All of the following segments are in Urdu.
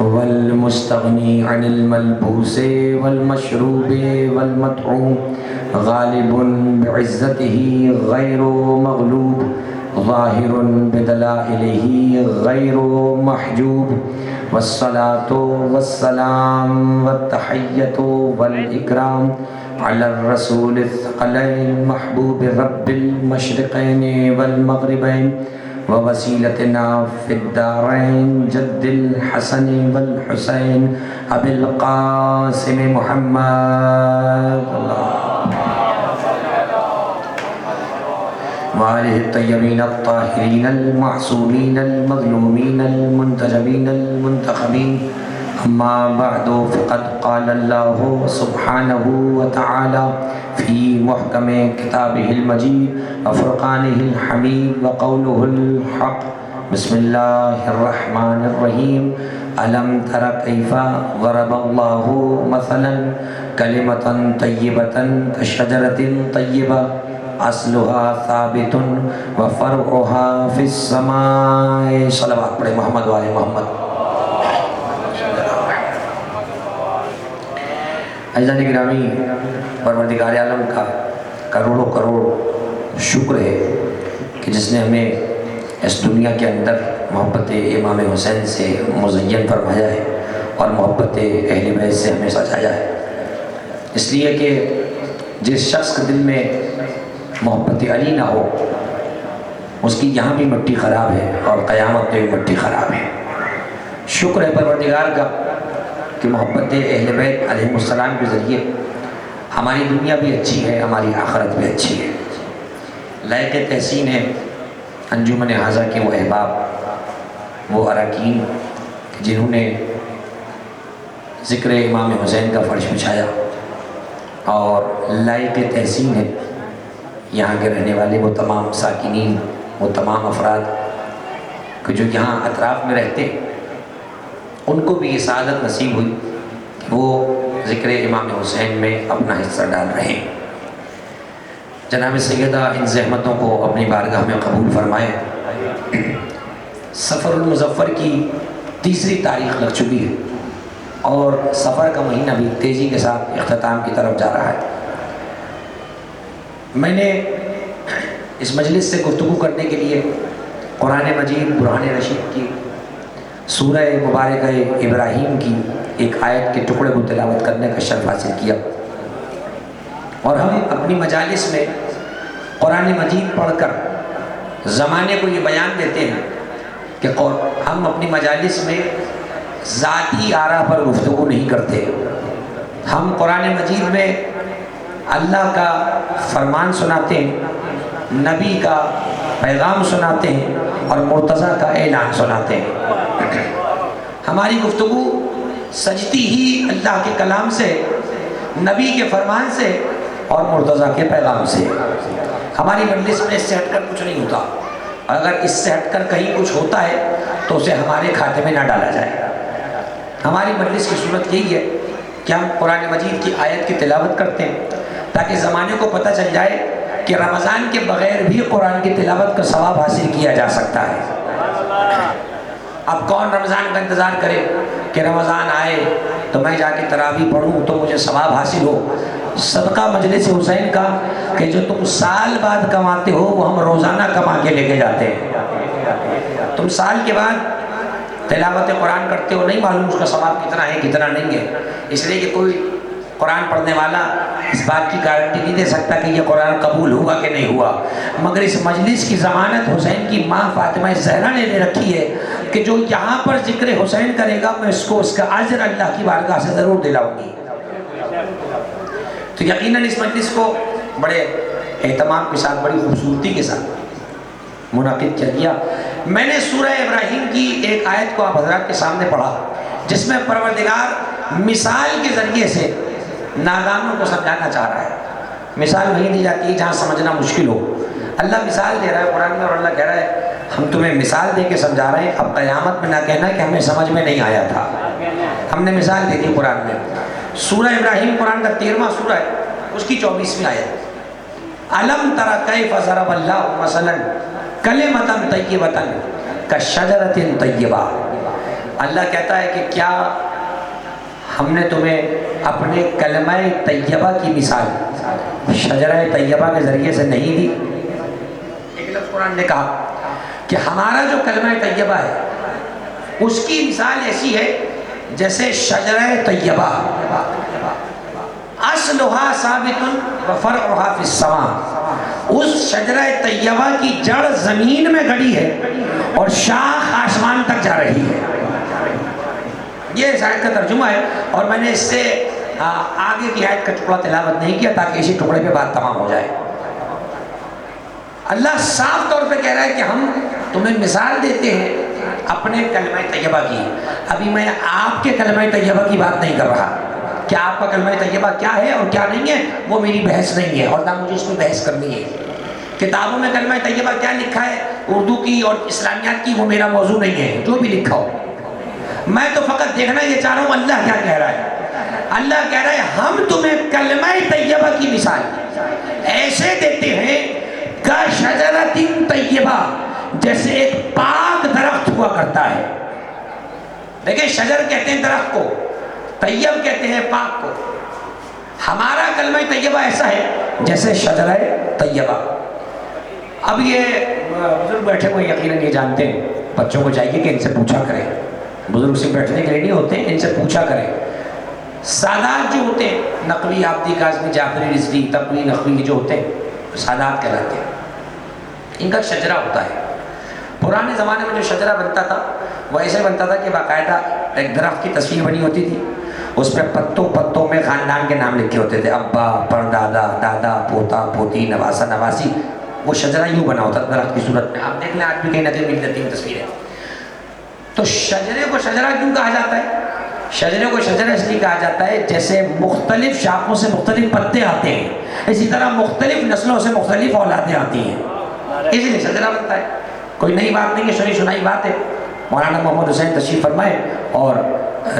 والمستغنی عن الملبوس والمشروب والمطعوم غالب بعزته غیر مغلوب ظاہر بدلائلہ غیر محجوب والصلاة والسلام والتحیۃ والاکرام علی الرسول الثقلین محبوب رب المشرقین والمغربین ووسیلتنا فی الدارین جد الحسن والحسین ابی القاسم محمد وآلہ الطیبین الطاہرین المعصومین المظلومین المنتجبین المنتخبین اما بعد فقد قال اللہ سبحانہ وتعالی فی محکم کتابہ المجید وفرقانہ الحمید وقولہ الحق بسم اللہ الرحمن الرحیم الم تر کیف ضرب اللہ مثلا کلمۃ طیبۃ کشجرۃ طیبہ اصلها ثابت وفرعها فی السماء صلوات پڑھے محمد والے محمد۔ عزیزان گرامی، پروردگار عالم کا کروڑوں کروڑ شکر ہے کہ جس نے ہمیں اس دنیا کے اندر محبت امام حسین سے مزین فرمایا ہے اور محبت اہل بیت سے ہمیں سجایا ہے، اس لیے کہ جس شخص کے دل میں محبت علی نہ ہو اس کی یہاں بھی مٹی خراب ہے اور قیامت میں بھی مٹی خراب ہے۔ شکر ہے پروردگار کا کہ محبت اہل بیت علیہ السلام کے ذریعے ہماری دنیا بھی اچھی ہے، ہماری آخرت بھی اچھی ہے۔ لائق تحسین ہے انجمن ہاضہ کے وہ احباب، وہ اراکین جنہوں نے ذکر امام حسین کا فرش بچھایا، اور لائق تحسین ہے یہاں کے رہنے والے وہ تمام ساکنین، وہ تمام افراد کہ جو یہاں اطراف میں رہتے ان کو بھی یہ سعادت نصیب ہوئی کہ وہ ذکر امام حسین میں اپنا حصہ ڈال رہے ہیں۔ جناب سیدہ ان زحمتوں کو اپنی بارگاہ میں قبول فرمائے۔ سفر المظفر کی تیسری تاریخ لگ چکی ہے اور سفر کا مہینہ بھی تیزی کے ساتھ اختتام کی طرف جا رہا ہے۔ میں نے اس مجلس سے گفتگو کرنے کے لیے قرآن مجید برہان رشید کی سورہ مبارکہ ابراہیم کی ایک آیت کے ٹکڑے کو تلاوت کرنے کا شرف حاصل کیا، اور ہم اپنی مجالس میں قرآن مجید پڑھ کر زمانے کو یہ بیان دیتے ہیں کہ ہم اپنی مجالس میں ذاتی آراء پر گفتگو نہیں کرتے، ہم قرآن مجید میں اللہ کا فرمان سناتے ہیں، نبی کا پیغام سناتے ہیں اور مرتضیٰ کا اعلان سناتے ہیں۔ ہماری گفتگو سجتی ہی اللہ کے کلام سے، نبی کے فرمان سے اور مرتضیٰ کے پیغام سے۔ ہماری مجلس میں اس سے ہٹ کر کچھ نہیں ہوتا، اگر اس سے ہٹ کر کہیں کچھ ہوتا ہے تو اسے ہمارے کھاتے میں نہ ڈالا جائے۔ ہماری مجلس کی صورت یہی ہے کہ ہم قرآن مجید کی آیت کی تلاوت کرتے ہیں تاکہ زمانے کو پتہ چل جائے کہ رمضان کے بغیر بھی قرآن کی تلاوت کا ثواب حاصل کیا جا سکتا ہے۔ اب کون رمضان کا انتظار کرے کہ رمضان آئے تو میں جا کے تراویح پڑھوں تو مجھے ثواب حاصل ہو؟ صدقہ مجلس حسین کا کہ جو تم سال بعد کماتے ہو وہ ہم روزانہ کما کے لے کے جاتے ہیں۔ تم سال کے بعد تلاوت قرآن کرتے ہو، نہیں معلوم اس کا ثواب کتنا ہے کتنا نہیں ہے، اس لیے کہ کوئی قرآن پڑھنے والا اس بات کی گارنٹی نہیں دے سکتا کہ یہ قرآن قبول ہوا کہ نہیں ہوا، مگر اس مجلس کی ضمانت حسین کی ماں فاطمہ زہرا نے لے رکھی ہے کہ جو یہاں پر ذکر حسین کرے گا میں اس کو اس کا اجر اللہ کی بارگاہ سے ضرور دلاؤں گی۔ تو یقیناً اس مجلس کو بڑے اہتمام کے ساتھ، بڑی خوبصورتی کے ساتھ منعقد کیا گیا۔ میں نے سورہ ابراہیم کی ایک آیت کو آپ حضرات کے سامنے پڑھا جس میں پروردگار مثال کے ذریعے سے نادانوں کو سمجھانا چاہ رہا ہے۔ مثال وہیں دی جاتی ہے جہاں سمجھنا مشکل ہو۔ اللہ مثال دے رہا ہے قرآن میں، اور اللہ کہہ رہا ہے ہم تمہیں مثال دے کے سمجھا رہے ہیں، اب قیامت میں نہ کہنا کہ ہمیں سمجھ میں نہیں آیا تھا، ہم نے مثال دے دی قرآن میں۔ سورہ ابراہیم قرآن کا 13واں سورہ ہے، اس کی 24ویں آیت، الم تر کیف ضرب اللہ مثلا کلمۃ طیبۃ کشجرۃ طیبہ اللہ کہتا ہے کہ کیا ہم نے تمہیں اپنے کلمہ طیبہ کی مثال شجرہ طیبہ کے ذریعے سے نہیں دی؟ ایک لفظ قرآن نے کہا کہ ہمارا جو کلمہ طیبہ ہے اس کی مثال ایسی ہے جیسے شجرہ طیبہ اصلها ثابت وفرعها فی السماء، اس شجرہ طیبہ کی جڑ زمین میں گڑی ہے اور شاخ آسمان تک جا رہی ہے۔ یہ اس آیت کا ترجمہ ہے، اور میں نے اس سے آگے کی آیت کا ٹکڑا تلاوت نہیں کیا تاکہ اسی ٹکڑے پہ بات تمام ہو جائے۔ اللہ صاف طور پہ کہہ رہا ہے کہ ہم تمہیں مثال دیتے ہیں اپنے کلمہ طیبہ کی۔ ابھی میں آپ کے کلمہ طیبہ کی بات نہیں کر رہا کہ آپ کا کلمہ طیبہ کیا ہے اور کیا نہیں ہے، وہ میری بحث نہیں ہے اور نہ مجھے اس میں بحث کرنی ہے۔ کتابوں میں کلمہ طیبہ کیا لکھا ہے اردو کی اور اسلامیات کی، وہ میرا موضوع نہیں ہے، جو بھی لکھا ہو۔ میں تو فقط دیکھنا یہ چاہ رہا ہوں اللہ کیا کہہ رہا ہے۔ اللہ کہہ رہا ہے ہم تمہیں کلمہ طیبہ کی مثال ایسے دیتے ہیں کہ شجرۃ طیبہ، جیسے ایک پاک درخت ہوا کرتا ہے۔ دیکھیں شجر کہتے ہیں درخت کو، طیب کہتے ہیں پاک کو۔ ہمارا کلمہ طیبہ ایسا ہے جیسے شجرہ طیبہ۔ اب یہ بزرگ بیٹھے ہوئے یقیناً یہ جانتے ہیں، بچوں کو چاہیے کہ ان سے پوچھا کریں، بزرگ سے بیٹھنے کے لیے نہیں ہوتے، ان سے پوچھا کریں۔ سادات جو ہوتے ہیں، نقوی، آبدی، کاظمی، جعفری، رضوی، تقوی، نقوی جو ہوتے ہیں سادات کہلاتے ہیں۔ ان کا شجرہ ہوتا ہے۔ پرانے زمانے میں جو شجرہ بنتا تھا وہ ایسے بنتا تھا کہ باقاعدہ ایک درخت کی تصویر بنی ہوتی تھی، اس پہ پتوں میں خاندان کے نام لکھے ہوتے تھے، ابا، پردادا، دادا، پوتا، پوتی، نواسا، نواسی۔ وہ شجرہ یوں بنا ہوتا تھا درخت کی صورت میں۔ آپ دیکھ لیں آج بھی کہیں نہ کہیں مل جاتی ہیں تصویریں۔ تو شجرے کو شجرہ کیوں کہا جاتا ہے؟ شجرے کو شجرہ اس لیے کہا جاتا ہے جیسے مختلف شاخوں سے مختلف پتے آتے ہیں، اسی طرح مختلف نسلوں سے مختلف اولادیں آتی ہیں، اسی لیے شجرہ بنتا ہے۔ کوئی نئی بات نہیں ہے، شنی سنائی بات ہے۔ مولانا محمد حسین تشریف فرمائے، اور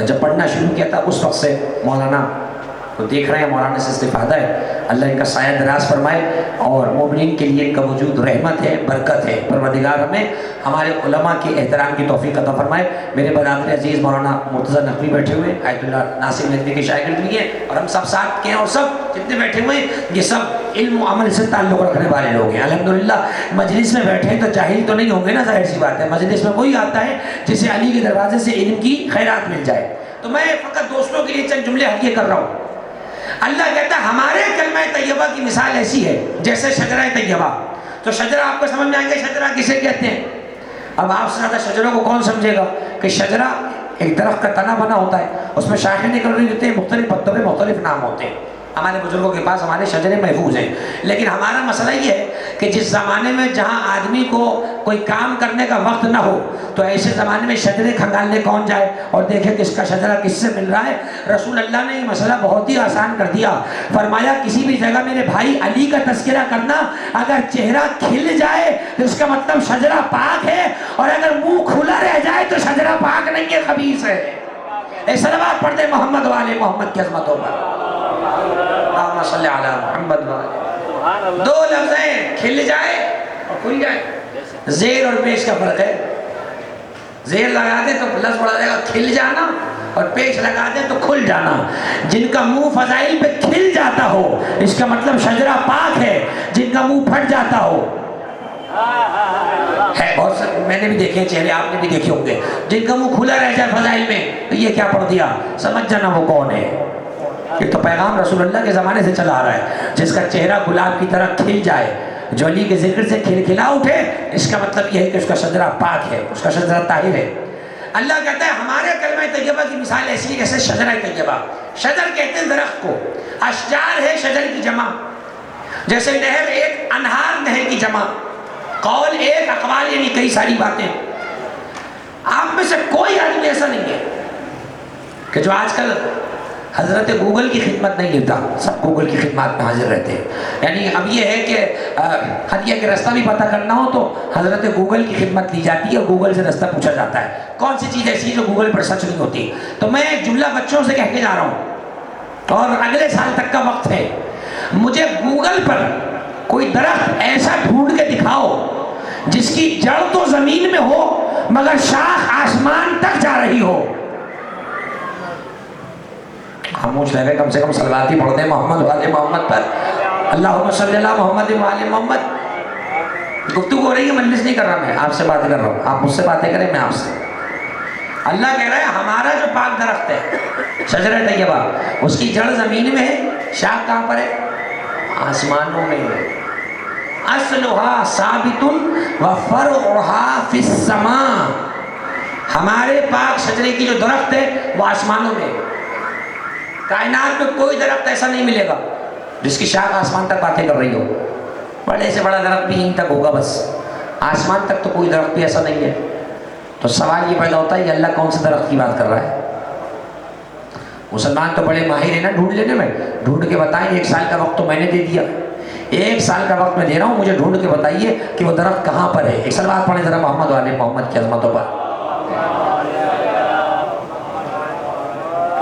جب پڑھنا شروع کیا تھا اس وقت سے مولانا کو دیکھ رہے ہیں، مولانا سے استفادہ ہے۔ اللہ ان کا سایہ دراز فرمائے اور مومنین کے لیے ان کا وجود رحمت ہے، برکت ہے۔ پروردگار ہمیں ہمارے علماء کے احترام کی توفیق عطا فرمائے۔ میرے برادر عزیز مولانا مرتضی نقوی بیٹھے ہوئے، آیت اللہ ناصر ندوی کے شاگرد بھی ہیں، اور ہم سب ساتھ کے ہیں، اور سب جتنے بیٹھے ہوئے ہیں یہ سب علم و عمل سے تعلق رکھنے والے لوگ ہیں الحمدللہ۔ مجلس میں بیٹھے تو جاہل تو نہیں ہوں گے نا، ظاہر سی بات ہے۔ مجلس میں وہی آتا ہے جسے علی کے دروازے سے علم کی خیرات مل جائے۔ تو میں فقط دوستوں کے لیے چند جملے حقیقت کر رہا ہوں۔ اللہ کہتا ہے ہمارے کلمہ طیبہ کی مثال ایسی ہے جیسے شجرہ طیبہ۔ تو شجرہ آپ کو سمجھ میں آئیں گے شجرہ کسے کہتے ہیں؟ اب آپ سے زیادہ شجروں کو کون سمجھے گا کہ شجرہ ایک درخت کا تنا بنا ہوتا ہے، اس میں شاخیں نکل رہی ہوتی ہیں، مختلف پتوں پہ مختلف نام ہوتے ہیں۔ ہمارے بزرگوں کے پاس ہمارے شجرے محفوظ ہیں، لیکن ہمارا مسئلہ یہ ہے کہ جس زمانے میں جہاں آدمی کو کوئی کام کرنے کا وقت نہ ہو تو ایسے زمانے میں شجرے کھنگالنے کون جائے اور دیکھے کس کا شجرہ کس سے مل رہا ہے۔ رسول اللہ نے یہ مسئلہ بہت ہی آسان کر دیا، فرمایا کسی بھی جگہ میرے بھائی علی کا تذکرہ کرنا، اگر چہرہ کھل جائے تو اس کا مطلب شجرہ پاک ہے، اور اگر منہ کھلا رہ جائے تو شجرہ پاک نہیں ہے، خبیث ہے۔ اے صلوات پڑھ دے محمد والے محمد کی عظمتوں پر، اللہم صلی علی محمد والے۔ دو لفظیں کھل جائے اور کھل جائے، زیر اور پیش کا فرق ہے۔ زیر لگا دے تو لفظ پڑا جائے گا کھل جانا، اور پیش لگا دے تو کھل جانا۔ جن کا منہ فضائل پہ کھل جاتا ہو اس کا مطلب شجرہ پاک ہے، جن کا منہ پھٹ جاتا ہو ہے بہت سے، میں نے بھی دیکھے چہرے، آپ نے بھی دیکھے ہوں گے، جن کا منہ کھلا رہ جائے فضائل میں تو یہ کیا پڑھ دیا، سمجھ جانا وہ کون ہے۔ یہ تو پیغام رسول اللہ کے زمانے سے چلا آ رہا ہے، جس کا چہرہ گلاب کی طرح کھل جائے، جو علی کے ذکر سے کھلا اٹھے، اس کا مطلب یہ ہے کہ اس کا شجرہ پاک ہے، اس کا شجرہ طاہر ہے۔ اللہ کہتا ہے ہمارے کلمہ طیبہ کی مثال ایسی ہے جیسے شجرہ طیبہ۔ شجر کہتے ہیں درخت کو، اشجار ہے شجر کی جمع، جیسے نہر ایک، انہار نہر کی جمع، قول ایک، اقوال یعنی کئی ساری باتیں۔ آپ میں سے کوئی آدمی ایسا نہیں ہے کہ جو آج کل حضرت گوگل کی خدمت نہیں لیتا، سب گوگل کی خدمات میں حاضر رہتے ہیں۔ یعنی اب یہ ہے کہ ہدیہ کے راستہ بھی پتہ کرنا ہو تو حضرت گوگل کی خدمت لی جاتی ہے، اور گوگل سے راستہ پوچھا جاتا ہے کون سی چیز ایسی ہے جو گوگل پر سچ نہیں ہوتی۔ تو میں ایک جملہ بچوں سے کہہ کے جا رہا ہوں، اور اگلے سال تک کا وقت ہے، مجھے گوگل پر کوئی درخت ایسا ڈھونڈ کے دکھاؤ جس کی جڑ تو زمین میں ہو مگر شاخ آسمان تک جا رہی ہو. خاموش رہ گئے. کم سے کم صلوات ہی پڑھ دیں محمد والے محمد پر. اللہم صلی اللہ محمد والے محمد. گفتگو ہو رہی ہے, مجلس نہیں کر رہا, میں آپ سے باتیں کر رہا ہوں. آپ مجھ سے باتیں کریں, میں آپ سے. اللہ کہہ رہا ہے ہمارا جو پاک درخت ہے شجرہ طیبہ, اس کی جڑ زمین میں ہے, شاخ کہاں پر ہے؟ آسمانوں میں. اصلها ثابت وفرعها فی السماء. ہمارے پاک شجرے کی جو درخت ہے وہ آسمانوں میں. کائنات میں کوئی درخت ایسا نہیں ملے گا جس کی شاخ آسمان تک باتیں کر رہی ہو. بڑے سے بڑا درخت بھی یہیں تک ہوگا بس, آسمان تک تو کوئی درخت بھی ایسا نہیں ہے. تو سوال یہ پیدا ہوتا ہے, یہ اللہ کون سے درخت کی بات کر رہا ہے؟ مسلمان تو بڑے ماہر ہیں نا ڈھونڈ لینے میں. ڈھونڈ کے بتائیں, 1 سال کا وقت تو میں نے دے دیا, 1 سال کا وقت میں دے رہا ہوں, مجھے ڈھونڈ کے بتائیے کہ وہ درخت کہاں پر ہے. ایک صلوات پڑھیں ذرا محمد والے محمد کی عظمتوں پر.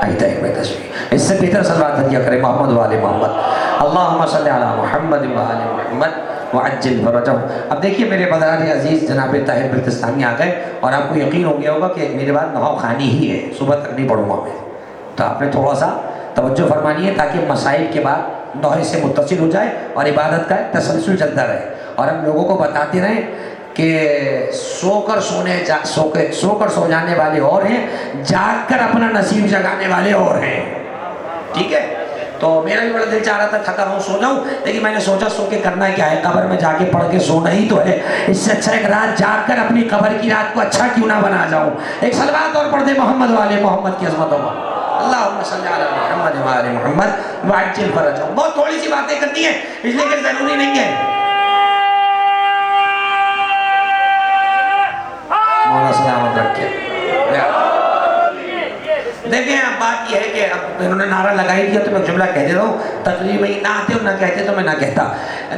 آئیتا ایک میں تصویر, اس سے بہتر صلوات دیا کرے محمد والے محمد. اللہم صلی علی محمد والے محمد وعجل فرجہم. اب دیکھیے میرے برادر عزیز جناب طاہر بلتستانی آ گئے, اور آپ کو یقین ہو گیا ہوگا کہ میرے بعد نہاؤ خانی ہی ہے, صبح تک نہیں پڑھوں گا میں. تو آپ نے تھوڑا سا توجہ فرمانی ہے تاکہ مسائل کے بعد نوحے سے متصل ہو جائے اور عبادت کا تسلسل چلتا رہے. اور ہم لوگوں کو بتاتے رہیں کہ سو کر سو جانے والے اور ہیں, جاگ کر اپنا نصیب جگانے والے اور ہیں. ٹھیک ہے, تو میرا بھی بڑا دل چاہ رہا تھا تھکا ہوں سو جاؤں, لیکن میں نے سوچا سو کے کرنا کیا ہے, قبر میں جا کے پڑھ کے سونا ہی تو ہے. اس سے اچھا ایک رات جاگ کر اپنی قبر کی رات کو اچھا کیوں نہ بنا جاؤں. ایک صلوات اور پڑھ دے محمد والے محمد کی عظمتوں میں. اللہم صلی علی محمد والے محمد وعجل فرجہم. بہت تھوڑی سی باتیں کرتی ہیں اس لیے کہ ضروری نہیں ہے. مولا سلامت رکھے. دیکھیں اب بات یہ ہے کہ اب انہوں نے نعرہ لگائی دیا تو میں جملہ کہہ دیتا ہوں, تقریر میں نہ آتے اور نہ کہتے تو میں نہ کہتا.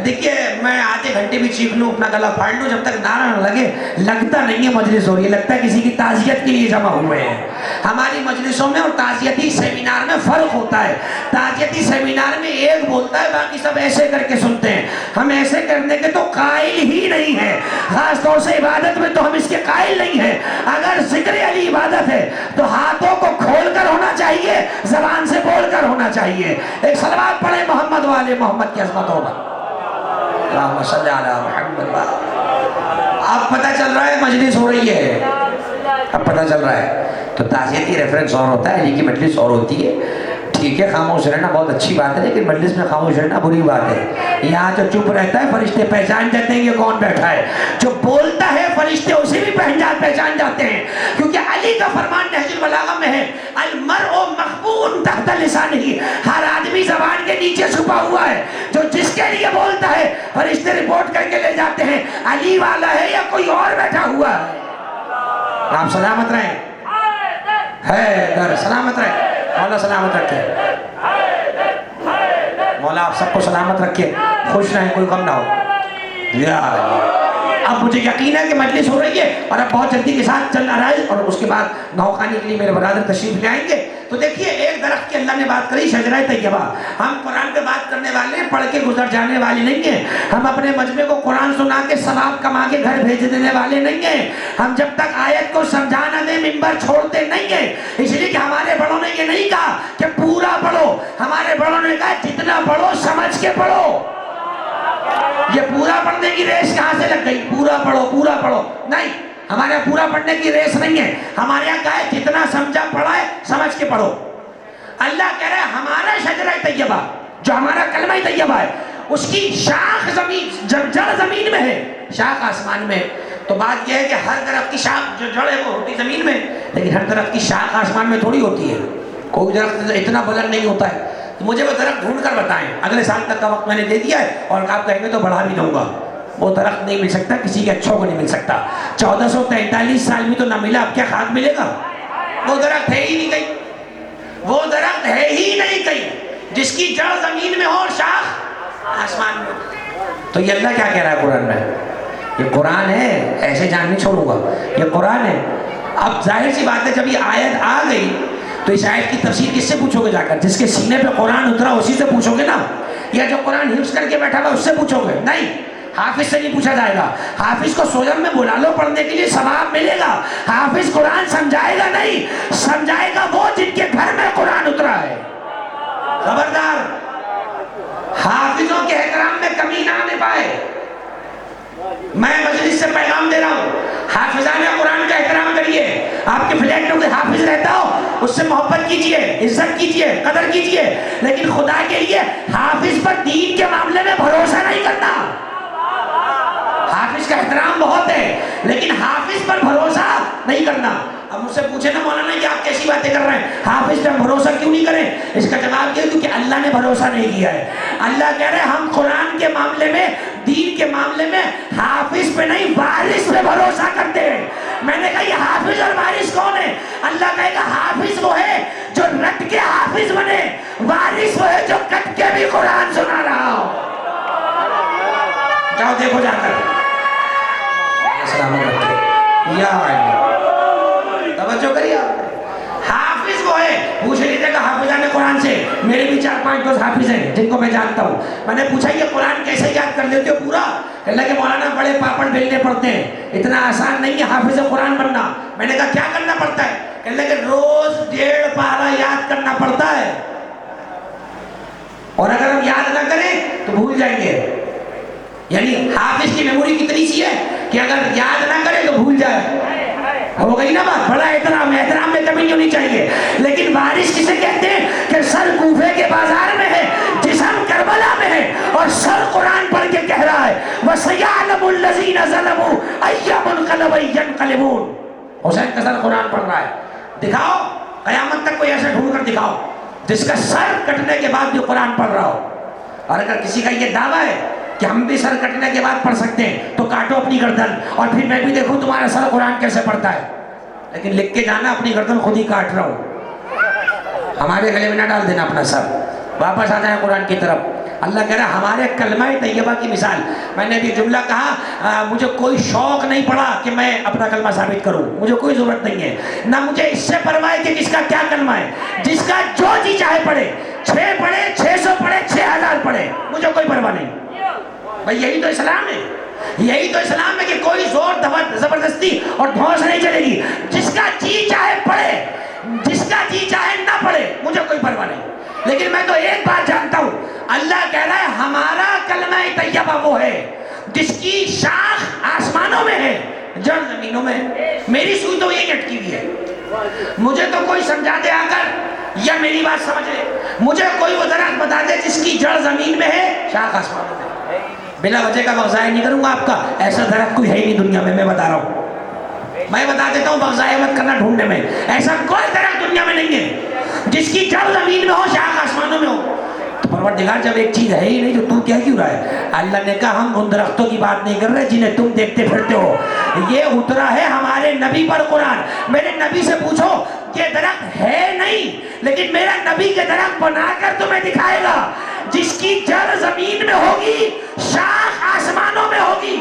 دیکھیے میں آدھے گھنٹے بھی چیخ لوں, اپنا گلا پھاڑ لوں, جب تک نعرہ نہ لگے لگتا نہیں ہے مجلس ہو رہی ہے, لگتا ہے کسی کی تعزیت کے لیے جمع ہوئے ہیں. ہماری مجلسوں میں اور تعزیتی سیمینار میں فرق ہوتا ہے. تعزیتی سیمینار میں ایک بولتا ہے, باقی سب ایسے کر کے سنتے ہیں. ہم ایسے کرنے کے تو قائل ہی نہیں ہیں, خاص طور سے عبادت میں تو ہم اس کے قائل نہیں ہیں. اگر ذکر علی عبادت ہے تو ہاتھوں کو کھول کر ہونا چاہیے, زبان سے بول کر ہونا چاہیے. ایک صلوات پڑھیں محمد والے محمد کی عظمتوں پر. اللہم صلی علی محمد والے. اب پتہ چل رہا ہے مجلس ہو رہی ہے, اب پتہ چل رہا ہے. تو تعزیتی ریفرنس اور ہوتا ہے, علی کی مجلس اور ہوتی ہے. ٹھیک ہے, خاموش رہنا بہت اچھی بات ہے, لیکن مجلس میں خاموش رہنا بری بات ہے. یہاں جو چپ رہتا ہے فرشتے پہچان جاتے ہیں یہ کون بیٹھا ہے. جو بولتا ہے فرشتے اسے بھی پہچان جاتے ہیں, کیونکہ علی کا فرمان نہج البلاغہ میں ہے, المرء مخبوء تحت لسانہ. ہر آدمی زبان کے نیچے چھپا ہوا ہے. جو جس کے لیے بولتا ہے فرشتے رپورٹ کر کے لے جاتے ہیں علی والا ہے یا کوئی اور بیٹھا ہوا ہے. آپ سلامت رہیں, ہے در سلامت رہیں. مولا سلامت رکھے, مولا آپ سب کو سلامت رکھے, خوش رہیں, کوئی غم نہ ہو. اب مجھے یقین ہے کہ مجلس ہو رہی ہے اور اب بہت جلدی کے ساتھ چل رہا ہے, اور اس کے بعد نہو خانی کے لیے میرے برادر تشریف لے آئیں گے. تو دیکھیے ایک درخت کی اللہ نے بات کری, شجرہ طیبہ. ہم قرآن پہ بات کرنے والے ہیں, پڑھ کے گزر جانے والے نہیں ہیں. ہم اپنے مجمع کو قرآن سنا کے ثواب کما کے گھر بھیج دینے والے نہیں ہیں. ہم جب تک آیت کو سمجھا نہ دیں منبر چھوڑتے نہیں ہیں. اس لیے کہ ہمارے بڑوں نے یہ نہیں کہا کہ پورا پڑھو, ہمارے بڑوں نے کہا جتنا پڑھو سمجھ کے پڑھو. یہ پورا پڑھنے کی ریس کہاں سے لگ گئی؟ پورا پڑھو نہیں, ہمارے یہاں پورا پڑھنے کی ریس نہیں ہے. ہمارے یہاں کہا ہے جتنا سمجھا پڑھا ہے سمجھ کے پڑھو. اللہ کہہ رہا ہے ہمارا شجرہ طیبہ جو ہمارا کلمہ طیبہ ہے اس کی شاخ زمین, جڑ زمین میں ہے, شاخ آسمان میں. تو بات یہ ہے کہ ہر درخت کی شاخ جو جڑ ہے وہ ہوتی زمین میں, لیکن ہر درخت کی شاخ آسمان میں تھوڑی ہوتی ہے. کوئی درخت اتنا بلند نہیں ہوتا ہے. مجھے وہ درخت ڈھونڈ کر بتائیں, اگلے سال تک کا وقت میں نے دے دیا ہے, اور آپ کہیں گے تو بڑھا بھی دوں گا. وہ درخت نہیں مل سکتا, کسی کے اچھوں کو نہیں مل سکتا. 1443 سال میں تو نہ ملا, اب کیا خاک ملے گا؟ وہ درخت ہے ہی نہیں کہیں, وہ درخت ہے ہی نہیں کہیں جس کی جڑ زمین میں ہو اور شاخ آسمان میں. تو یہ اللہ کیا کہہ رہا ہے قرآن میں؟ یہ قرآن ہے, ایسے جان نہیں چھوڑوں گا, یہ قرآن ہے. اب ظاہر سی بات ہے جب یہ آیت آ گئی تو اس آیت کی تفسیر کس سے پوچھو گے جا کر؟ جس کے سینے پہ قرآن اترا اسی سے پوچھو گے نا, یا جو قرآن حفظ کر کے بیٹھا ہوا اس سے پوچھو گے؟ نہیں, حافظ سے نہیں پوچھا جائے گا. حافظ کو سویم میں بلا لو, پڑھنے کے لیے ثواب ملے گا. حافظ قرآن سمجھائے گا نہیں, سمجھائے گا وہ جن کے گھر میں قرآن اترا ہے. خبردار, حافظوں کے احترام میں کمی نہ آنے پائے. میں مجلس سے پیغام دے رہا ہوں, حافظان قرآن کا احترام کریے. آپ کے فلیٹ میں کوئی حافظ رہتا ہو, اس سے محبت کیجئے, عزت کیجئے, قدر کیجئے, لیکن خدا کے لیے حافظ پر دین کے معاملے میں بھروسہ نہیں کرنا. حافظ کا احترام بہت ہے, لیکن حافظ پر بھروسہ نہیں کرنا. اب مجھ سے پوچھے نا مولانا کہ آپ کیسی باتیں کر رہے ہیں, حافظ پہ ہم بھروسہ کیوں نہیں کریں؟ اس کا جواب یہ کیونکہ اللہ نے بھروسہ نہیں کیا ہے. اللہ کہہ رہے ہیں ہم قرآن کے معاملے میں, دین کے معاملے میں حافظ پہ نہیں وارث پہ بھروسہ کرتے ہیں. میں نے کہا یہ حافظ اور وارث کون ہے؟ اللہ کہے گا حافظ وہ ہے جو رٹ کے حافظ بنے, وارث وہ ہے جو کٹ کے بھی قرآن سنا رہا ہو. جاؤ دیکھو جا کر. سلامت رکھے یا توجہ کریے. حافظ وہ ہے, پوچھ لیجیے گا حافظان قرآن سے. میرے بھی 4-5 دوست حافظ ہیں جن کو میں جانتا ہوں. میں نے پوچھا یہ قرآن کیسے یاد کر لیتے ہو پورا؟ کہنے لگے مولانا بڑے پاپڑ بیلنے پڑتے ہیں, اتنا آسان نہیں ہے حافظ قرآن بننا. میں نے کہا کیا کرنا پڑتا ہے؟ کہنے لگے روز 1.5 پارہ یاد کرنا پڑتا ہے, اور اگر ہم یاد نہ کریں تو بھول جائیں گے. یعنی حافظ کی میموری کتنی سی ہے کہ اگر یاد نہ کرے تو بھول جائے. ہو گئی نا بات. بڑا احترام ہے, احترام میں کمی نہیں ہونی چاہیے. لیکن وارث کسے کہتے ہیں کہ سر کوفے کے بازار میں ہے, جسم کربلا میں ہے, اور سر قرآن پڑھ کے کہہ رہا ہے وَسَيَعْلَمُ الَّذِينَ ظَلَمُوا أَيَّ مُنْقَلَبٍ يَنْقَلِبُونَ. حسین کا سر قرآن پڑھ رہا ہے. دکھاؤ قیامت تک کوئی ایسا ڈھونڈ کر دکھاؤ جس کا سر کٹنے کے بعد بھی قرآن پڑھ رہا ہو. اور اگر کسی کا یہ دعویٰ ہے کہ ہم بھی سر کٹنے کے بعد پڑھ سکتے ہیں تو کاٹو اپنی گردن, اور پھر میں بھی دیکھوں تمہارا سر قرآن کیسے پڑھتا ہے. لیکن لکھ کے جانا اپنی گردن خود ہی کاٹ رہا ہوں, ہمارے گلے میں نہ ڈال دینا اپنا سر. واپس آ جائیں قرآن کی طرف. اللہ کہہ رہا ہمارے کلمہ طیبہ کی مثال. میں نے بھی جملہ کہا مجھے کوئی شوق نہیں پڑا کہ میں اپنا کلمہ ثابت کروں, مجھے کوئی ضرورت نہیں ہے, نہ مجھے اس سے پرواہ ہے کہ کس کا کیا کلمہ ہے. جس کا جو جی چاہے پڑھے, 6 پڑھے, 600 پڑھے, 6000 پڑھے, مجھے کوئی پرواہ نہیں. بھائی یہی تو اسلام ہے, یہی تو اسلام ہے کہ کوئی زور زبردستی اور دھوس نہیں چلے گی. جس کا جی چاہے پڑھے, جس کا جی چاہے نہ پڑھے, مجھے کوئی پرواہ نہیں. لیکن میں تو ایک بات جانتا ہوں, اللہ کہہ رہا ہے ہمارا کلمہ طیبہ وہ ہے جس کی شاخ آسمانوں میں ہے, جڑ زمینوں میں ہے. میری سوئی تو یہی اٹکی ہوئی ہے. مجھے تو کوئی سمجھا دے آ کر, یا میری بات سمجھ لے, مجھے کوئی وہ درخت بتا دے جس کی جڑ زمین میں ہے, شاخ آسمانوں میں. بلا وجہ کا مغزائے نہیں کروں گا آپ کا, ایسا درخت کوئی ہے ہی نہیں دنیا میں. میں بتا رہا ہوں, میں بتا دیتا ہوں, مغزائے مت کرنا ڈھونڈنے میں. ایسا کوئی درخت دنیا میں نہیں ہے جس کی جڑ زمین میں ہو, شاخ آسمانوں میں ہو. تو پروردگار جب ایک چیز ہے ہی نہیں تو کیا کیوں رہا ہے؟ اللہ نے کہا ہم ان درختوں کی بات نہیں کر رہے جنہیں تم دیکھتے پھرتے ہو. یہ اترا ہے ہمارے نبی پر قرآن. میرے نبی سے پوچھو یہ درخت ہے نہیں, لیکن میرا نبی کے درخت بنا کر تمہیں دکھائے گا جس کی جڑ زمین میں ہوگی, شاخ آسمانوں میں ہوگی.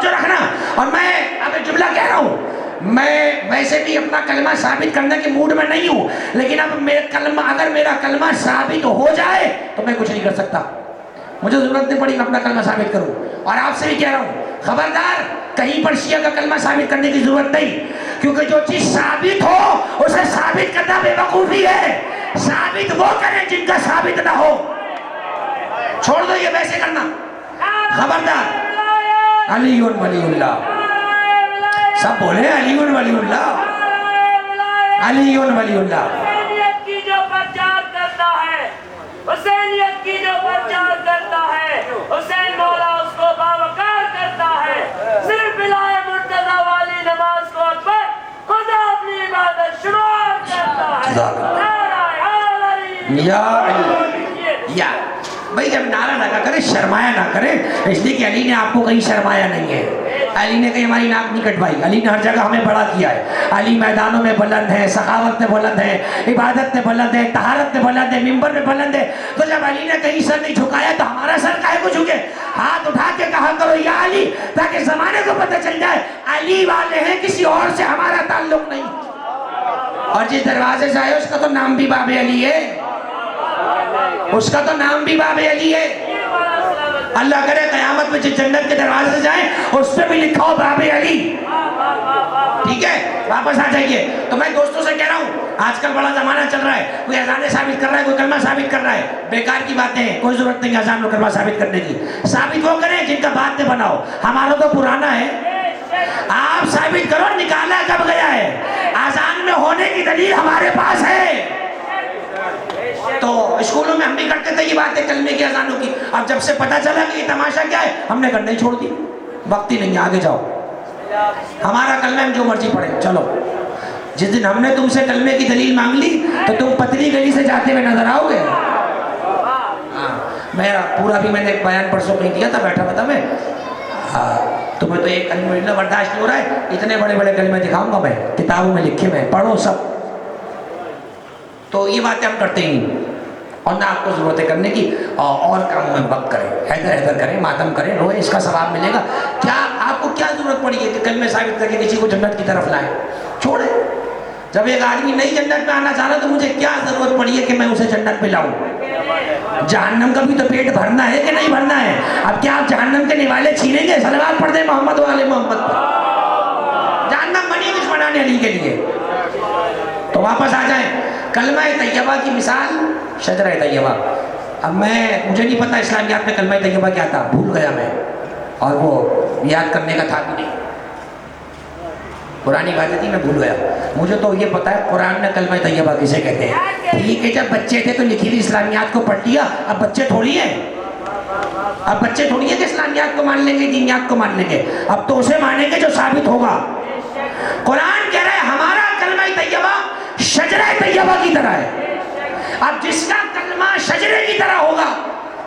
جو رکھنا. اور میں اب ایک جملہ کہہ رہا ہوں, میں ویسے بھی اپنا کلمہ ثابت کرنے کے موڈ میں نہیں ہوں, لیکن اب میرا کلمہ, اگر میرا کلمہ ثابت ہو جائے تو میں کچھ نہیں کر سکتا. مجھے ضرورت نہیں پڑی میں اپنا کلمہ ثابت کروں. اور آپ سے بھی کہہ رہا ہوں, خبردار کہیں پر شیعہ کا کلمہ ثابت کرنے کی ضرورت نہیں, کیونکہ جو چیز ثابت ہو اسے ثابت کرنا بے وقوفی ہے. ثابت وہ کریں جن کا ثابت نہ ہو. چھوڑ دو یہ ویسے کرنا. خبردار, علی ولی اللہ, سب بولے علی ولی اللہ, علی ولی اللہ. حسینیت کی جو پرچار کرتا ہے, حسینیت کی جو پرچار کرتا ہے, حسین مولا اس کو باوقار کرتا ہے. صرف بلائے مرتضی والی نماز کو اکبر خدا اپنی عبادت شروع کرتا ہے. یا علی, یا بھئی جب نعرہ لگا کرے شرمایا نہ کرے, اس لیے کہ علی نے آپ کو کہیں شرمایا نہیں ہے. علی نے کہیں ہماری ناک نہیں کٹوائی, علی نے ہر جگہ ہمیں بڑا کیا ہے. علی میدانوں میں بلند ہے, سخاوت میں بلند ہے, عبادت میں بلند ہے, طہارت میں بلند ہے, ممبر میں بلند ہے. تو جب علی نے کہیں سر نہیں جھکایا تو ہمارا سر کائے کو جھکے؟ ہاتھ اٹھا کے کہا کرو یا علی, تاکہ زمانے کو پتہ چل جائے علی والے ہیں, کسی اور سے ہمارا تعلق نہیں. اور جس دروازے سے آئے اس کا تو نام بھی باب علی ہے, اس کا تو نام بھی باب علی ہے. اللہ کرے قیامت میں جس جنت کے دروازے سے جائیں اس پہ بھی لکھا ہو باب علی. ٹھیک ہے, واپس آ جائیے. تو میں دوستوں سے کہہ رہا ہوں, آج کل بڑا زمانہ چل رہا ہے, کوئی اذان ثابت کر رہا ہے, کوئی کلمہ ثابت کر رہا ہے, بیکار کی باتیں ہیں, کوئی ضرورت نہیں اذان و کلمہ ثابت کرنے کی. ثابت وہ کریں جن کا بات میں بناؤ, ہمارا تو پرانا ہے. آپ ثابت کرو نکالا کب گیا ہے, اذان میں ہونے کی دلیل ہمارے پاس ہے. تو اسکولوں میں ہم بھی کرتے تھے یہ باتیں کلمے کی اذانوں کی, اب جب سے پتہ چلا کہ یہ تماشا کیا ہے ہم نے کرنا ہی چھوڑ دی. وقت ہی نہیں, آگے جاؤ, ہمارا کلمہ ہم جو مرضی پڑھیں. چلو, جس دن ہم نے تم سے کلمے کی دلیل مانگ لی تو تم پتلی گلی سے جاتے ہوئے نظر آؤ گے. میرا پورا بھی میں نے ایک بیان پرسوں نہیں دیا تھا, بیٹھا تھا میں. تمہیں تو ایک کلمہ برداشت نہیں ہو رہا ہے, اتنے بڑے بڑے کلمے دکھاؤں گا میں, کتابوں میں لکھے ہوئے, پڑھو سب. تو یہ باتیں ہم کرتے ہی نہیں, اور نہ آپ کو ضرورت ہے کرنے کی. اور کاموں میں وقت کریں, حیدر کریں, ماتم کریں, روئے, اس کا ثواب ملے گا. کیا آپ کو کیا ضرورت پڑی ہے کہ کلمے ثابت کر کے کسی کو جنت کی طرف لائیں؟ چھوڑیں. جب ایک آدمی نہیں جنت میں آنا چاہ رہا تو مجھے کیا ضرورت پڑی ہے کہ میں اسے جنت میں لاؤں؟ جہنم کا بھی تو پیٹ بھرنا ہے کہ نہیں بھرنا ہے؟ اب کیا آپ جہنم کے نوالے چھینیں گے؟ صلوات پڑھ دیں محمد والے محمد پر. جہنم بنی کچھ بنانے علی کے لیے. تو واپس آ جائیں. کلمہ طیبہ کی مثال شجرہ طیبہ. اب مجھے نہیں پتا اسلامیات میں کلمہ طیبہ کیا تھا, بھول گیا میں, اور وہ یاد کرنے کا تھا بھی نہیں. پرانی باتیں تھی, میں بھول گیا. مجھے تو یہ پتا ہے قرآن میں کلمہ طیبہ کسے کہتے ہیں. ٹھیک ہے, جب بچے تھے تو لکھی ہوئی اسلامیات کو پڑھ لیا, اب بچے تھوڑی ہیں. اب بچے تھوڑی ہیں کہ اسلامیات کو مان لیں گے, دینیات کو مان لیں گے. اب تو اسے مانیں گے جو ثابت ہوگا. قرآن کہہ رہا ہے ہمارا کلمہ طیبہ شجرہ طیبہ کی طرح ہے. اب جس کا کلمہ شجرے کی طرح ہوگا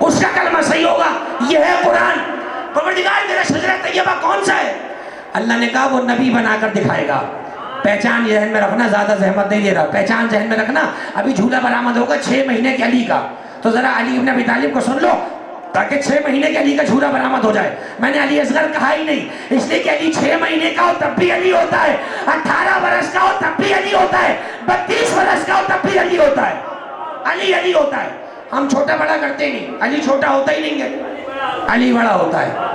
اس کا کلمہ صحیح ہوگا. یہ ہے قرآن. پروردگار تیرا شجرہ طیبہ کون سا ہے؟ اللہ نے کہا وہ نبی بنا کر دکھائے گا. پہچان ذہن میں رکھنا, زیادہ زحمت نہیں دے رہا, پہچان ذہن میں رکھنا. ابھی جھولا برآمد ہوگا 6 مہینے کے علی کا, تو ذرا علی ابن ابی طالب کو سن لو تاکہ 6 مہینے کے علی کا جھولا برآمد ہو جائے. میں نے علی اصغر کہا ہی نہیں, اس لیے کہ علی 6 مہینے کا ہو تب بھی علی ہوتا ہے, 18 برس کا ہو تب بھی علی ہوتا ہے, 32 برس کا ہو تب بھی علی ہوتا ہے. علی علی ہوتا ہے. ہم چھوٹا بڑا کرتے نہیں, علی چھوٹا ہوتا ہی نہیں ہے, علی بڑا ہوتا ہے.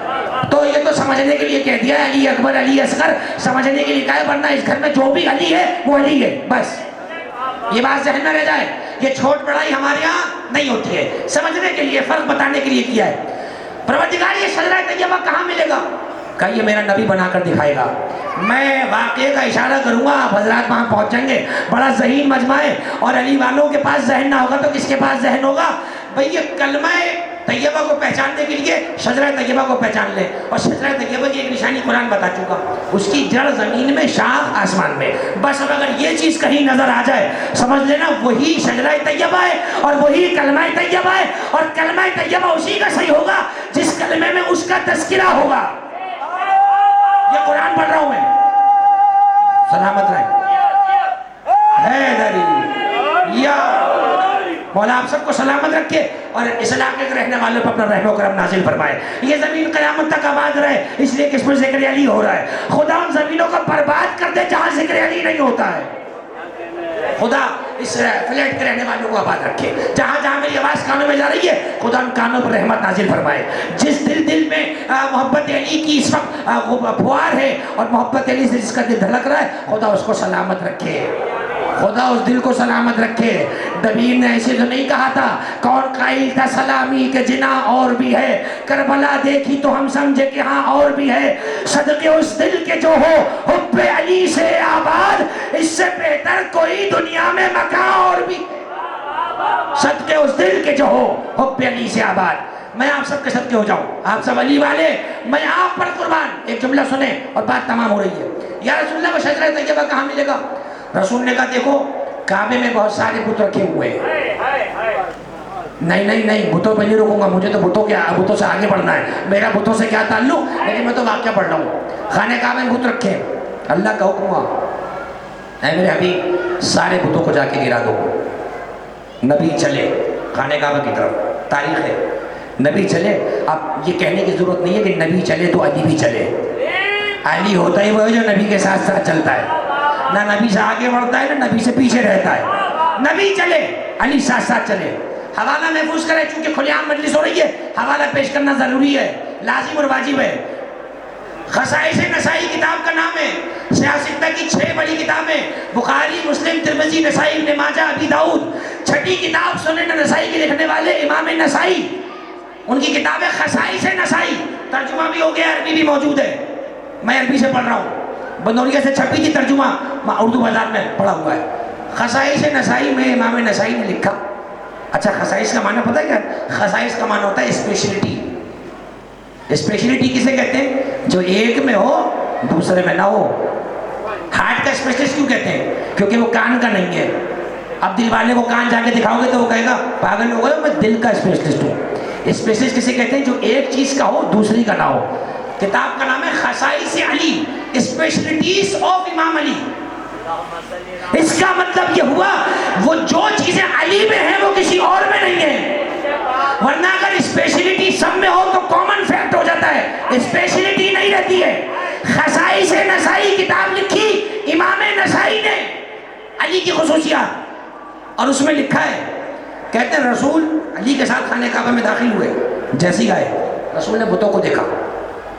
تو یہ تو سمجھنے کے لیے کہہ دیا علی اکبر علی اصغر, سمجھنے کے لیے کہا ہے, ورنہ اس گھر میں جو بھی علی ہے وہ علی ہے بس. یہ بات ذہن میں رہ جائے. یہ چھوٹ بڑائی ہمارے یہاں نہیں ہوتی ہے, سمجھنے کے لیے, فرق بتانے کے لیے کیا ہے. پروردگار یہ شجرہ طیبہ کہاں ملے گا؟ کہ یہ میرا نبی بنا کر دکھائے گا. میں واقعے کا اشارہ کروں گا, آپ حضرات وہاں پہنچ جائیں گے. بڑا ذہین مجمع ہے, اور علی والوں کے پاس ذہن نہ ہوگا تو کس کے پاس ذہن ہوگا؟ بھئی یہ کلمہ طیبہ کو پہچاننے کے لیے شجرہ طیبہ کو پہچان لیں. اور شجرہ طیبہ کی ایک نشانی قرآن بتا چکا, اس کی جڑ زمین میں, شاخ آسمان میں. بس اب اگر یہ چیز کہیں نظر آ جائے سمجھ لینا وہی شجرہ طیبہ ہے اور وہی کلمہ طیبہ ہے. اور کلمہ طیبہ اسی کا صحیح ہوگا جس کلمے میں اس کا تذکرہ ہوگا. یہ قرآن پڑھ رہا ہوں میں. سلامت رہے. حیدری یا مولا آپ سب کو سلامت رکھے اور اس علاقے کے رہنے والوں پر اپنا رحم و کرم نازل فرمائے. یہ زمین قیامت تک آباد رہے, اس لیے کہ اس میں ذکر علی ہو رہا ہے. خدا ان زمینوں کو برباد کر دے جہاں ذکر علی نہیں ہوتا ہے. خدا اس فلیٹ کے رہنے والوں کو آباد رکھے. جہاں جہاں میری آواز کانوں میں جا رہی ہے خدا ان کانوں پر رحمت نازل فرمائے. جس دل میں محبت علی کی اس وقت پھوار ہے اور محبت علی سے جس کا دل دھڑک رہا ہے, خدا اس کو سلامت رکھے, خدا اس دل کو سلامت رکھے. دبیر نے ایسے تو نہیں کہا تھا, کون قائل تھا سلامی کے جنا اور بھی ہے, کربلا دیکھی تو ہم سمجھے کہ ہاں اور بھی ہے. صدقے اس دل کے جو ہو حب علی سے آباد, اس سے بہتر کوئی دنیا میں مکان اور بھی. صدقے اس دل کے جو ہو حب علی سے آباد. میں آپ سب کے صدقے ہو جاؤں, آپ سب علی والے, میں آپ پر قربان. ایک جملہ سنیں اور بات تمام ہو رہی ہے. یا رسول اللہ کو شجرہ طیبہ کہاں ملے گا؟ رسول نے کہا دیکھو کعبے میں بہت سارے بت رکھے ہوئے ہیں. نہیں بتوں پہ نہیں رکوں گا, مجھے تو بتوں سے آگے بڑھنا ہے. میرا بتوں سے کیا تعلق, لیکن میں تو واقعہ پڑھ رہا ہوں. خانہ کعبے میں بت رکھے, اللہ کا حکم ہوا اے میرے حبیب سارے بتوں کو جا کے گرا دو. نبی چلے خانہ کعبہ کی طرف, تاریخ ہے, نبی چلے. اب یہ کہنے کی ضرورت نہیں ہے کہ نبی چلے تو علی بھی چلے. علی ہوتا ہی وہ ہے جو نبی کے ساتھ ساتھ چلتا ہے, نہ نبی سے آگے بڑھتا ہے نہ نبی سے پیچھے رہتا ہے. نبی چلے, علی ساتھ ساتھ چلے. حوالہ محفوظ کرے، چونکہ کھلے عام مجلس ہو رہی ہے، حوالہ پیش کرنا ضروری ہے، لازم اور واجب ہے۔ خصائص نسائی کتاب کا نام ہے، سیاستہ کی 6 بڑی کتابیں، بخاری، مسلم، ترمذی، نسائی، ابن ماجہ، ابی داؤد۔ 6ٹھی کتاب سنن نسائی کے لکھنے والے امام نسائی، ان کی کتاب ہے خصائص نسائی، ترجمہ بھی ہو گیا، عربی بھی موجود ہے، میں عربی سے پڑھ رہا ہوں، بندوریہ سے چھپی تھی ترجمہ، اردو بازار میں پڑھا ہوا ہے۔ خصائص نسائی میں امام نسائی نے لکھا۔ اچھا خصائص کا معنی پتہ ہے کیا؟ خصائص کا معنی ہوتا ہے اسپیشلٹی۔ اسپیشلٹی کسے کہتے ہیں؟ جو ایک میں ہو دوسرے میں نہ ہو۔ ہارٹ کا اسپیشلسٹ کیوں کہتے ہیں؟ کیونکہ وہ کان کا نہیں ہے۔ اب دل والے کو کان جا کے دکھاؤ گے تو وہ کہے گا پاگل ہو گئے، میں دل کا اسپیشلسٹ ہوں۔ اسپیشلسٹ کسے کہتے ہیں؟ جو ایک چیز کا ہو دوسری کا نہ ہو۔ کتاب کا نام ہے خصائص علی، اسپیشلٹیز آف امام علی۔ اس کا مطلب یہ ہوا وہ جو چیزیں علی میں ہیں وہ کسی اور میں نہیں ہیں، ورنہ اگر اسپیشلٹی سب میں ہو تو کامن فیکٹ ہو جاتا ہے، اسپیشلٹی نہیں رہتی ہے۔ خصائص نسائی کتاب لکھی امام نسائی نے، علی کی خصوصیات، اور اس میں لکھا ہے، کہتے ہیں رسول علی کے ساتھ خانہ کعبہ میں داخل ہوئے، جیسے ہی آئے رسول نے بتوں کو دیکھا،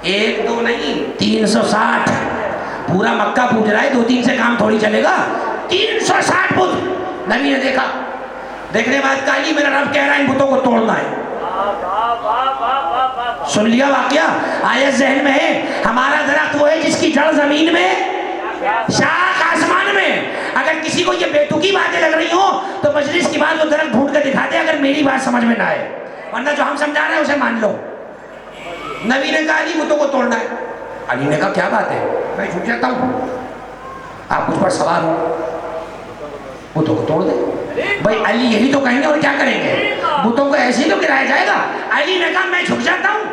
1 2 نہیں 360، پورا مکہ پوج رہا ہے، 2 3 سے کام تھوڑی چلے گا، 360 بت نبی نے دیکھا۔ دیکھنے بعد کہا علی میرا رب کہہ رہا ہے ان بتوں کو توڑنا ہے۔ سن لیا واقعہ؟ آیت ذہن میں ہے؟ ہمارا درخت وہ ہے جس کی جڑ زمین میں، شاخ آسمان میں۔ اگر کسی کو یہ بیتوکی باتیں لگ رہی ہوں تو مجلس کی بات وہ درخت ڈھونڈ کر دکھا دے، اگر میری بات سمجھ میں نہ آئے، ورنہ جو ہم سمجھا رہے ہیں اسے مان لو۔ نبی نے کہا علی بتوں کو توڑنا ہے۔ علی نے کہا کیا بات ہے، میں جھک جاتا ہوں، آپ مجھ پر سوار ہو، بتوں کو توڑ دیں۔ بھائی علی یہی تو کہیں گے اور کیا کریں گے، بتوں کو ایسے ہی تو گرایا جائے گا۔ علی نے کہا میں جھک جاتا ہوں،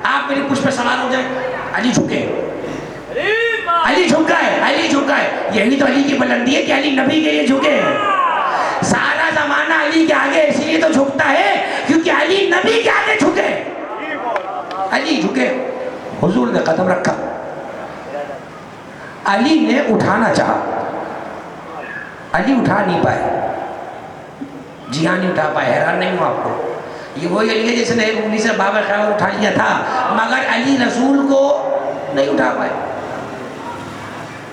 آپ میری پشت پہ سوار ہو جائیں۔ علی جھکے، علی جھکا ہے، علی جھکا ہے۔ یہی تو علی کی بلندی ہے کہ علی نبی کے لیے جھکے ہیں۔ سارا زمانہ علی کے آگے اس لیے تو جھکتا ہے کیونکہ علی نبی کے آگے جھکے۔ علی جھکے، حضور نے قدم رکھا، علی نے اٹھانا چاہا، علی اٹھا نہیں پائے، جی ہاں نہیں اٹھا پائے۔ حیران نہیں ہوں آپ کو، یہ وہی علی ہے جس نے ایک انگلی سے باب خیبر اٹھا لیا تھا، مگر علی رسول کو نہیں اٹھا پائے۔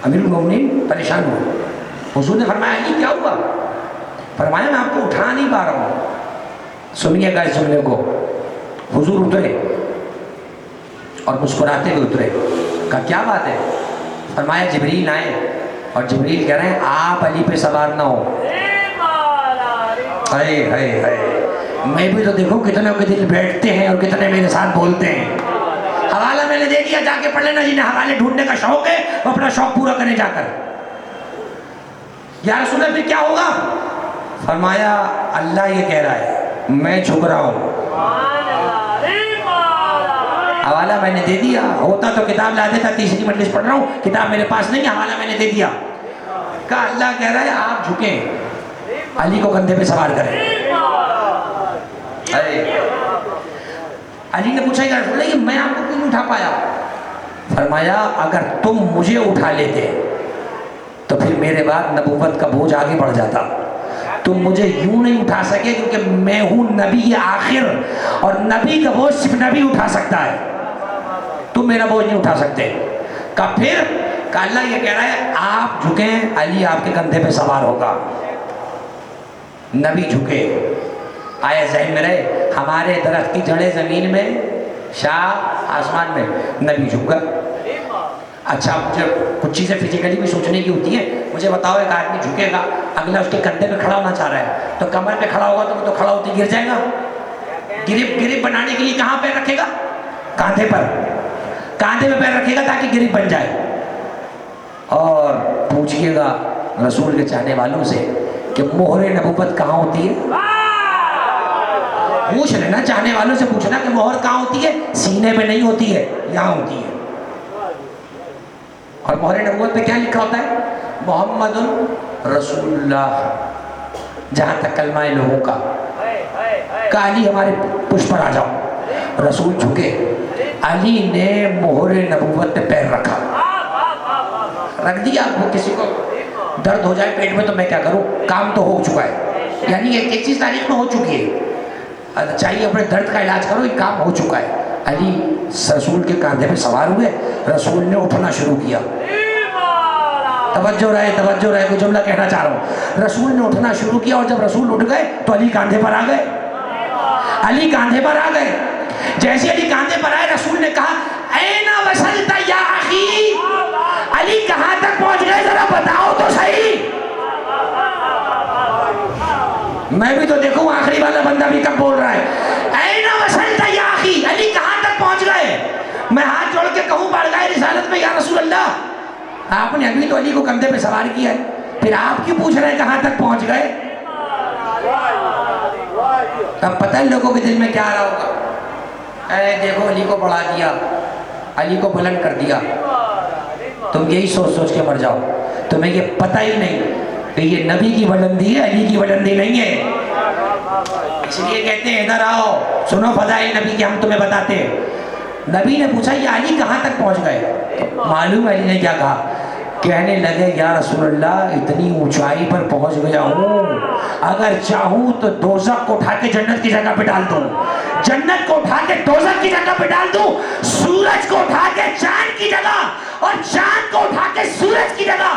امیر المومنین پریشان ہوئے، حضور نے فرمایا علی کیا ہوا؟ فرمایا میں آپ کو اٹھا نہیں پا رہا ہوں۔ سنیے گا اس جملے کو، حضور اترے اور مسکراتے ہوئے اترے، کہا کیا بات ہے؟ فرمایا جبریل آئے اور جبریل کہہ رہے ہیں آپ علی پہ سوار نہ ہو۔ ہائے ہائے ہائے، میں بھی تو دیکھو کتنے کے دل بیٹھتے ہیں اور کتنے میرے ساتھ بولتے ہیں۔ حوالہ میں نے دے دیا، جا کے پڑھ لینا، جنہیں حوالے ڈھونڈنے کا شوق ہے وہ اپنا شوق پورا کریں جا کر۔ یا رسول اللہ پھر کیا ہوگا؟ فرمایا اللہ یہ کہہ رہا ہے میں جھک رہا ہوں۔ حوالہ میں نے دے دیا، ہوتا تو کتاب لا دیتا، تیسری مجلس پڑھ رہا ہوں، کتاب میرے پاس نہیں، حوالہ میں نے دے دیا۔ کہا اللہ کہہ رہا ہے آپ جھکیں، علی کو کندھے پہ سوار کریں۔ علی نے پوچھا کہ رسول اللہ یہ میں آپ کو کیوں نہیں اٹھا پایا؟ فرمایا اگر تم مجھے اٹھا لیتے تو پھر میرے بعد نبوت کا بوجھ آگے بڑھ جاتا۔ تم مجھے یوں نہیں اٹھا سکے کیونکہ میں ہوں نبی آخر، اور نبی کا بوجھ صرف نبی اٹھا سکتا ہے، تم میرا بوجھ نہیں اٹھا سکتے۔ کہا پھر؟ کہا اللہ یہ کہہ رہا ہے آپ جھکیں، علی آپ کے کندھے پہ سوار ہوگا۔ نبی جھکے، آئے ذہن میں رہے ہمارے درخت کی جڑیں زمین میں، شاخ آسمان میں، نبی جھک گئے۔ اچھا مجھے کچھ چیزیں فزیکلی بھی سوچنے کی ہوتی ہیں، مجھے بتاؤ ایک آدمی جھکے گا، اگلا اس کے کندھے پہ کھڑا ہونا چاہ رہا ہے تو کمر پہ کھڑا ہوگا تو وہ تو کھڑا ہوتے گر جائے گا۔ گرپ بنانے کے لیے کہاں پیر رکھے گا؟ کاندھے پر، کاندھے پہ پیر رکھے گا تاکہ گرپ بن جائے۔ اور پوچھئے گا رسول کے چاہنے والوں سے کہ مہر نبوت کہاں ہوتی ہے؟ پوچھ لینا، چاہنے والوں سے پوچھنا کہ مہر کہاں ہوتی ہے؟ سینے پہ نہیں ہوتی ہے، یہاں ہوتی ہے۔ اور مہر نبوت پہ کیا لکھا ہوتا ہے؟ محمد رسول اللہ، جہاں تک کلمہ لوگوں کا۔ کہا علی ہمارے پشت پر آ جاؤ۔ رسول جھکے، علی نے مہر نبوت پہ پیر رکھا، رکھ دیا۔ وہ کسی کو درد ہو جائے پیٹ میں تو میں کیا کروں، کام تو ہو چکا ہے، یعنی ایک چیز تاریخ میں ہو چکی ہے۔ چاہیے اپنے درد کا علاج کرو، یہ کام ہو چکا ہے۔ علی رسول کے کاندھے پہ سوار ہوئے، رسول نے اٹھنا شروع کیا۔ توجہ رہے، کوئی جملہ کہنا چاہ رہا ہوں۔ رسول نے اٹھنا شروع کیا، اور جب رسول اٹھ گئے تو علی کاندھے پر آ گئے، علی کاندھے پر آ گئے۔ جیسے علی کاندھے پر آئے، رسول نے کہا این وصلت یا اخی، علی کہاں تک پہنچ گئے ذرا بتاؤ تو صحیح، میں بھی تو دیکھوں آخری والا بندہ بھی کب بول رہا ہے۔ این وصلت یا اخی، علی کہاں تک پہنچ گئے؟ میں ہاتھ جوڑ کے کہوں بارگاہ رسالت میں یا رسول اللہ، آپ نے ابھی تو علی کو کندھے پہ سوار کیا ہے، پھر آپ کیوں پوچھ رہے ہیں کہاں تک پہنچ گئے؟ اب پتہ ہے لوگوں کے دل میں کیا آ رہا ہوگا، اے دیکھو علی کو بڑھا دیا، علی کو بلند کر دیا۔ تم یہی سوچ سوچ کے مر جاؤ، تمہیں یہ پتہ ہی نہیں کہ یہ نبی کی بلندی ہے، علی کی بلندی نہیں ہے۔ اس لیے کہتے ہیں ادھر آؤ سنو فضائل نبی کی، ہم تمہیں بتاتے ہیں۔ نبی نے پوچھا یہ علی کہاں تک پہنچ گئے؟ معلوم علی نے کیا کہا؟ کہنے لگے یا رسول اللہ اتنی اونچائی پر پہنچ گیا ہوں، اگر چاہوں تو دوزخ کو اٹھا کے جنت کی جگہ پہ ڈال دوں، جنت کو اٹھا کے دوزخ کی جگہ پہ ڈال دوں، سورج کو اٹھا کے چاند کی جگہ اور چاند کو اٹھا کے سورج کی جگہ۔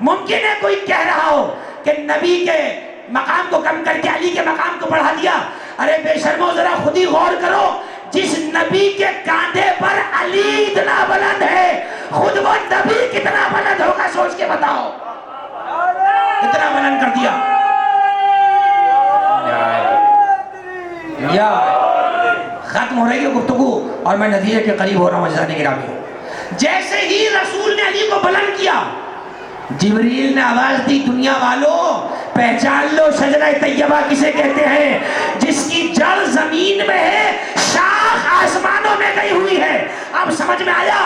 ممکن ہے کوئی کہہ رہا ہو کہ نبی کے مقام کو کم کر کے علی کے مقام کو بڑھا دیا۔ ارے بے شرمو ذرا خود ہی غور کرو، جس نبی کے کاندھے پر علی اتنا بلند ہے، خود وہ نبی کتنا بلند ہوگا سوچ کے بتاؤ، اتنا بلند کر دیا۔ یا ختم ہو رہی ہے گفتگو اور میں نتیجے کے قریب ہو رہا ہوں عزیزان گرامی۔ جیسے ہی رسول نے علی کو بلند کیا، جبریل نے آواز دی دنیا والوں پہچان لو شجرہ طیبہ کسے کہتے ہیں، جس کی جڑ زمین میں ہے، شاخ آسمانوں میں گئی ہوئی ہے۔ اب سمجھ میں آیا،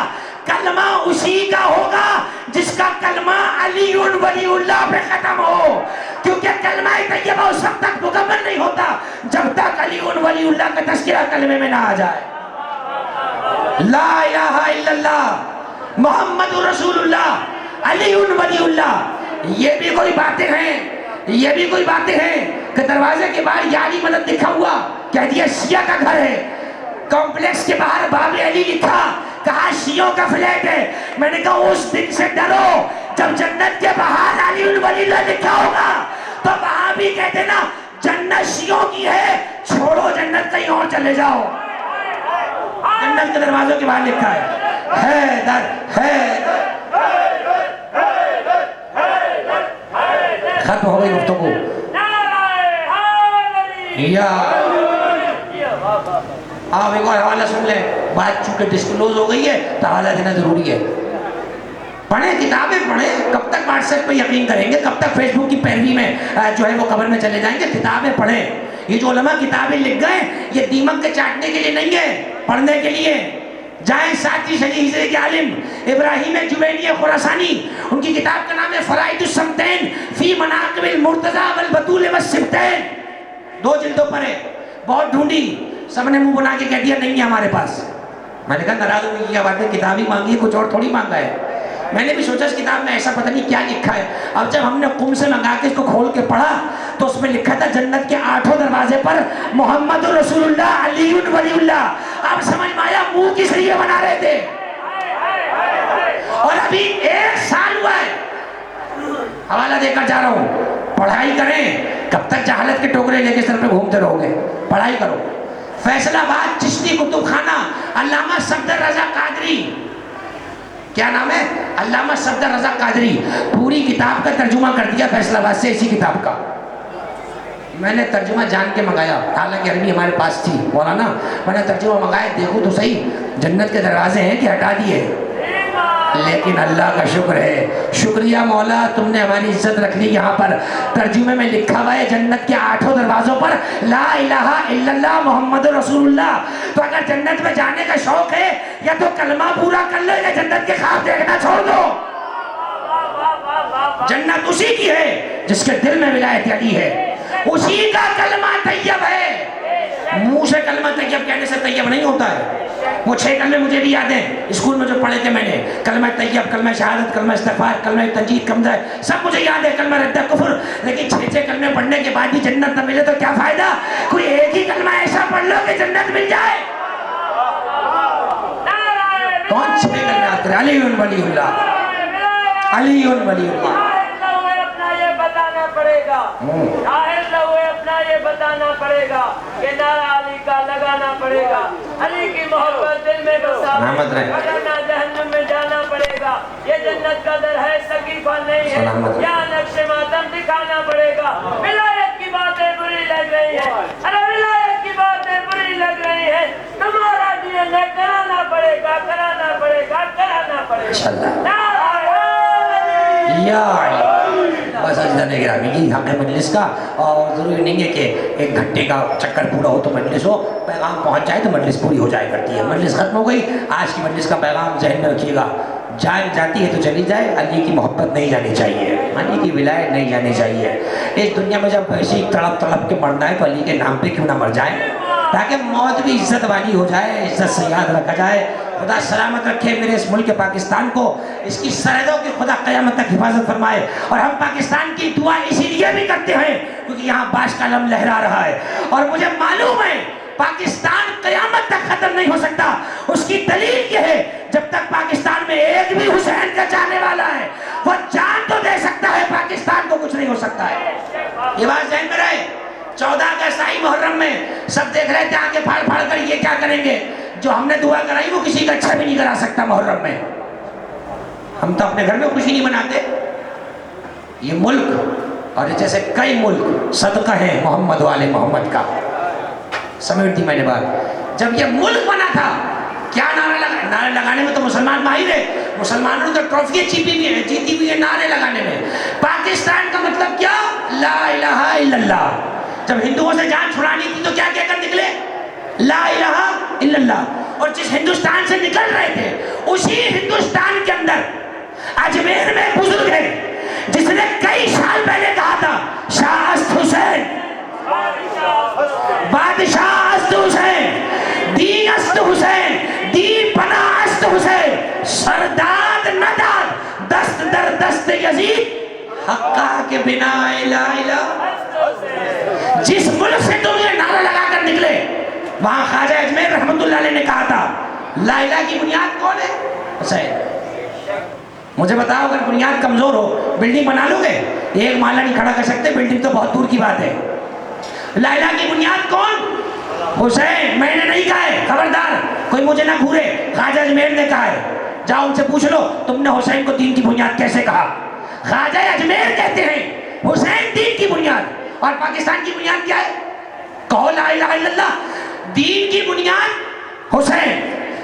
کلمہ اسی کا ہوگا جس کا کلمہ علی ولی اللہ پہ ختم ہو، کیونکہ کلمہ طیبہ اس وقت تک مکمل نہیں ہوتا جب تک علی ولی اللہ کا تذکرہ کلمے میں نہ آ جائے۔ لا الہ الا اللہ محمد رسول اللہ علی ولی اللہ۔ یہ بھی کوئی باتیں ہیں کہ دروازے کے باہر یا علی مدد لکھا ہوا، کہہ دیا شیعہ کا گھر ہے، کمپلیکس کے باہر باب علی لکھا، کہا شیعوں کا فلیٹ ہے۔ میں نے کہا اس دن سے ڈرو جب جنت کے باہر علی ولی اللہ لکھا ہوگا تو وہاں بھی کہتے نا جنت شیعوں کی ہے، چھوڑو جنت کہیں اور چلے جاؤ، جنت کے دروازوں کے باہر لکھا ہے در ہے۔ ختم ہو گئی گفتگو۔ یا آپ ایک اور حوالہ سن لیں، بات چونکہ ڈسکلوز ہو گئی ہے تو حوالہ دینا ضروری ہے۔ پڑھیں کتابیں پڑھیں، کب تک واٹس ایپ پہ یقین کریں گے، کب تک فیس بک کی پیروی میں جو ہے وہ قبر میں چلے جائیں گے؟ کتابیں پڑھیں۔ یہ جو علماء کتابیں لکھ گئے یہ دیمک کے چاٹنے کے لیے نہیں ہے، پڑھنے کے لیے۔ جائیں ساتھی شریح ہجرے کے عالم ابراہیم جوینی خراسانی، ان کی کتاب کا نام ہے فرائض الصمتین فی مناقب المرتضی والبتول والسبتین، 2 جلدوں پر ہے، بہت ڈھونڈی، سب نے منہ بنا کے کہہ دیا نہیں ہے ہمارے پاس۔ میں نے کہا ناراض ہوئی کیا بات ہے، کتاب ہی مانگی ہے، کچھ اور تھوڑی مانگا ہے۔ میں نے بھی سوچا اس کتاب میں ایسا پتہ نہیں کیا لکھا ہے۔ اب جب ہم نے قم سے منگا کے اس کو کھول کے پڑھا تو اس میں لکھا تھا جنت کے 8 دروازے پر محمد رسول اللہ علی ولی اللہ۔ اب سمجھ میں آیا منہ کس لیے بنا رہے تھے، اور ابھی 1 سال ہوا ہے۔ حوالہ دے کر جا رہا ہوں، پڑھائی کریں، کب تک جہالت کے ٹوکرے لے کے سر پہ گھومتے رہو گے؟ پڑھائی کرو۔ فیصل آباد چشتی کتب خانہ، علامہ صفدر رضا قادری، کیا نام ہے؟ علامہ صفدر رضا قادری، پوری کتاب کا ترجمہ کر دیا فیصل آباد سے، اسی کتاب کا۔ میں نے ترجمہ جان کے منگایا، حالانکہ عربی ہمارے پاس تھی مولانا، میں نے ترجمہ منگایا، دیکھو تو صحیح جنت کے دروازے ہیں کہ ہٹا دیے؟ لیکن اللہ کا شکر ہے، شکریہ مولا تم نے ہماری عزت رکھ لی۔ یہاں پر ترجمے میں لکھا ہوا ہے جنت کے 8 دروازوں پر لا الہ الا اللہ محمد رسول اللہ۔ تو اگر جنت میں جانے کا شوق ہے یا تو کلمہ پورا کر لو یا جنت کے خواب دیکھنا چھوڑ دو۔ جنت اسی کی ہے جس کے دل میں ولایت علی ہے، اسی کا کلمہ طیب ہے۔ منہ سے کلمہ طیب کہنے سے طیب نہیں ہوتا ہے۔ وہ 6 کلمے مجھے بھی یاد ہیں اسکول میں جو پڑھے تھے میں نے، کلمہ طیب، کلمہ شہادت، کلمہ استغفار، کلمہ تنجید، کلمہ سب مجھے یاد ہے، کلمہ رد کفر، لیکن 6 دوسرے کلمے پڑھنے کے بعد بھی جنت نہ ملے تو کیا فائدہ؟ کوئی ایک ہی کلمہ ایسا پڑھ لو کہ جنت مل جائے. کون سے کلمے آتے ہیں؟ علی ولی اللہ، علی ولی اللہ. اپنا یہ بتانا پڑے گا، ظاہر لہو اپنا یہ بتانا پڑے گا کہ نعرہ علی کا لگانا پڑے گا. علی کی محبت دل میں بسانا ورنہ جہنم میں جانا پڑے گا. یہ جنت کا در ہے، سقیفہ نہیں ہے. یہاں نقش ماتم دکھانا پڑے گا. ولایت کی باتیں بری لگ رہی ہیں، ارے ولایت کی باتیں بری لگ رہی ہیں. تمہارا ڈی این اے کرانا پڑے گا، کرانا پڑے گا، کرانا پڑے گا. یا بس عزیزان گرامی کی حق مجلس کا، اور ضروری نہیں ہے کہ ایک گھنٹے کا چکر پورا ہو تو مجلس ہو، پیغام پہنچ جائے تو مجلس پوری ہو جائے کرتی ہے. مجلس ختم ہو گئی. آج کی مجلس کا پیغام ذہن میں رکھیے گا. جان جاتی ہے تو چلی جائے، علی کی محبت نہیں جانی چاہیے، علی کی ولایت نہیں جانی چاہیے. اس دنیا میں جب ایسی تڑپ تڑپ کے مرنا ہے تو علی کے نام پہ کیوں نہ مر جائیں، تاکہ موت بھی عزت والی ہو جائے، عزت سے یاد رکھا جائے. خدا سلامت رکھے میرے اس ملک پاکستان کو، اس کی سرحدوں کی خدا قیامت تک حفاظت فرمائے. اور ہم پاکستان کی دعا اسی لیے بھی کرتے ہیں کیونکہ یہاں باش کا علم لہرا رہا ہے، اور مجھے معلوم ہے پاکستان قیامت تک ختم نہیں ہو سکتا. اس کی دلیل یہ ہے جب تک پاکستان میں ایک بھی حسین کا چاہنے والا ہے وہ جان تو دے سکتا ہے، پاکستان کو کچھ نہیں ہو سکتا ہے. یہ بات ذہن میں رہے. 14 اگست آئی محرم میں، سب دیکھ رہے تھے آنکھیں پھاڑ پھاڑ کر یہ کیا کریں گے. جو ہم نے دعا کرائی وہ کسی کا اچھا بھی نہیں کرا سکتا محرم میں. ہم تو اپنے گھر میں خوشی نہیں مناتے. یہ ملک اور جیسے کئی ملک صدقہ ہے محمد والے محمد کا. سمیٹ دی میں نے بات. جب یہ ملک بنا تھا کیا نعرہ لگا؟ نعرے لگانے میں تو مسلمان ماہر ہے، مسلمانوں نے تو ٹرافیاں جیتی بھی ہے نعرے لگانے میں. پاکستان کا مطلب کیا؟ لا الہ الا اللہ. جب ہندوؤں سے جان چھڑانی تھی تو کیا کہہ کر نکلے؟ لا الہ الا اللہ. اور جس ہندوستان سے نکل رہے تھے اسی ہندوستان کے اندر اجمیر میں بزرگ ہے جس نے کئی سال پہلے کہا تھا شاہ است حسین، بادشاہ است حسین، دین است حسین، دین پناہ است حسین، سرداد نداد دست در دست یزید حقا کے بنا الہ الا. جس ملک سے تم یہ نعرہ لگا کر نکلے وہاں خواجہ اجمیر رحمت اللہ علیہ نے کہا تھا لا الہ کی بنیاد کون ہے؟ حسین. مجھے بتاؤ اگر بنیاد کمزور ہو بلڈنگ بنا لو گے؟ ایک مالا نہیں کھڑا کر سکتے، بلڈنگ تو بہت دور کی بات ہے. لا الہ کی بنیاد کون؟ حسین. میں نے نہیں کہا ہے، خبردار کوئی مجھے نہ گھورے، خواجہ اجمیر نے کہا ہے. جاؤ ان سے پوچھ لو تم نے حسین کو دین کی بنیاد کیسے کہا. خواجہ اجمیر کہتے ہیں حسین دین کی بنیاد. اور پاکستان کی بنیاد کیا ہے؟ کہو لا الہ الا اللہ. دین کی بنیاد حسین،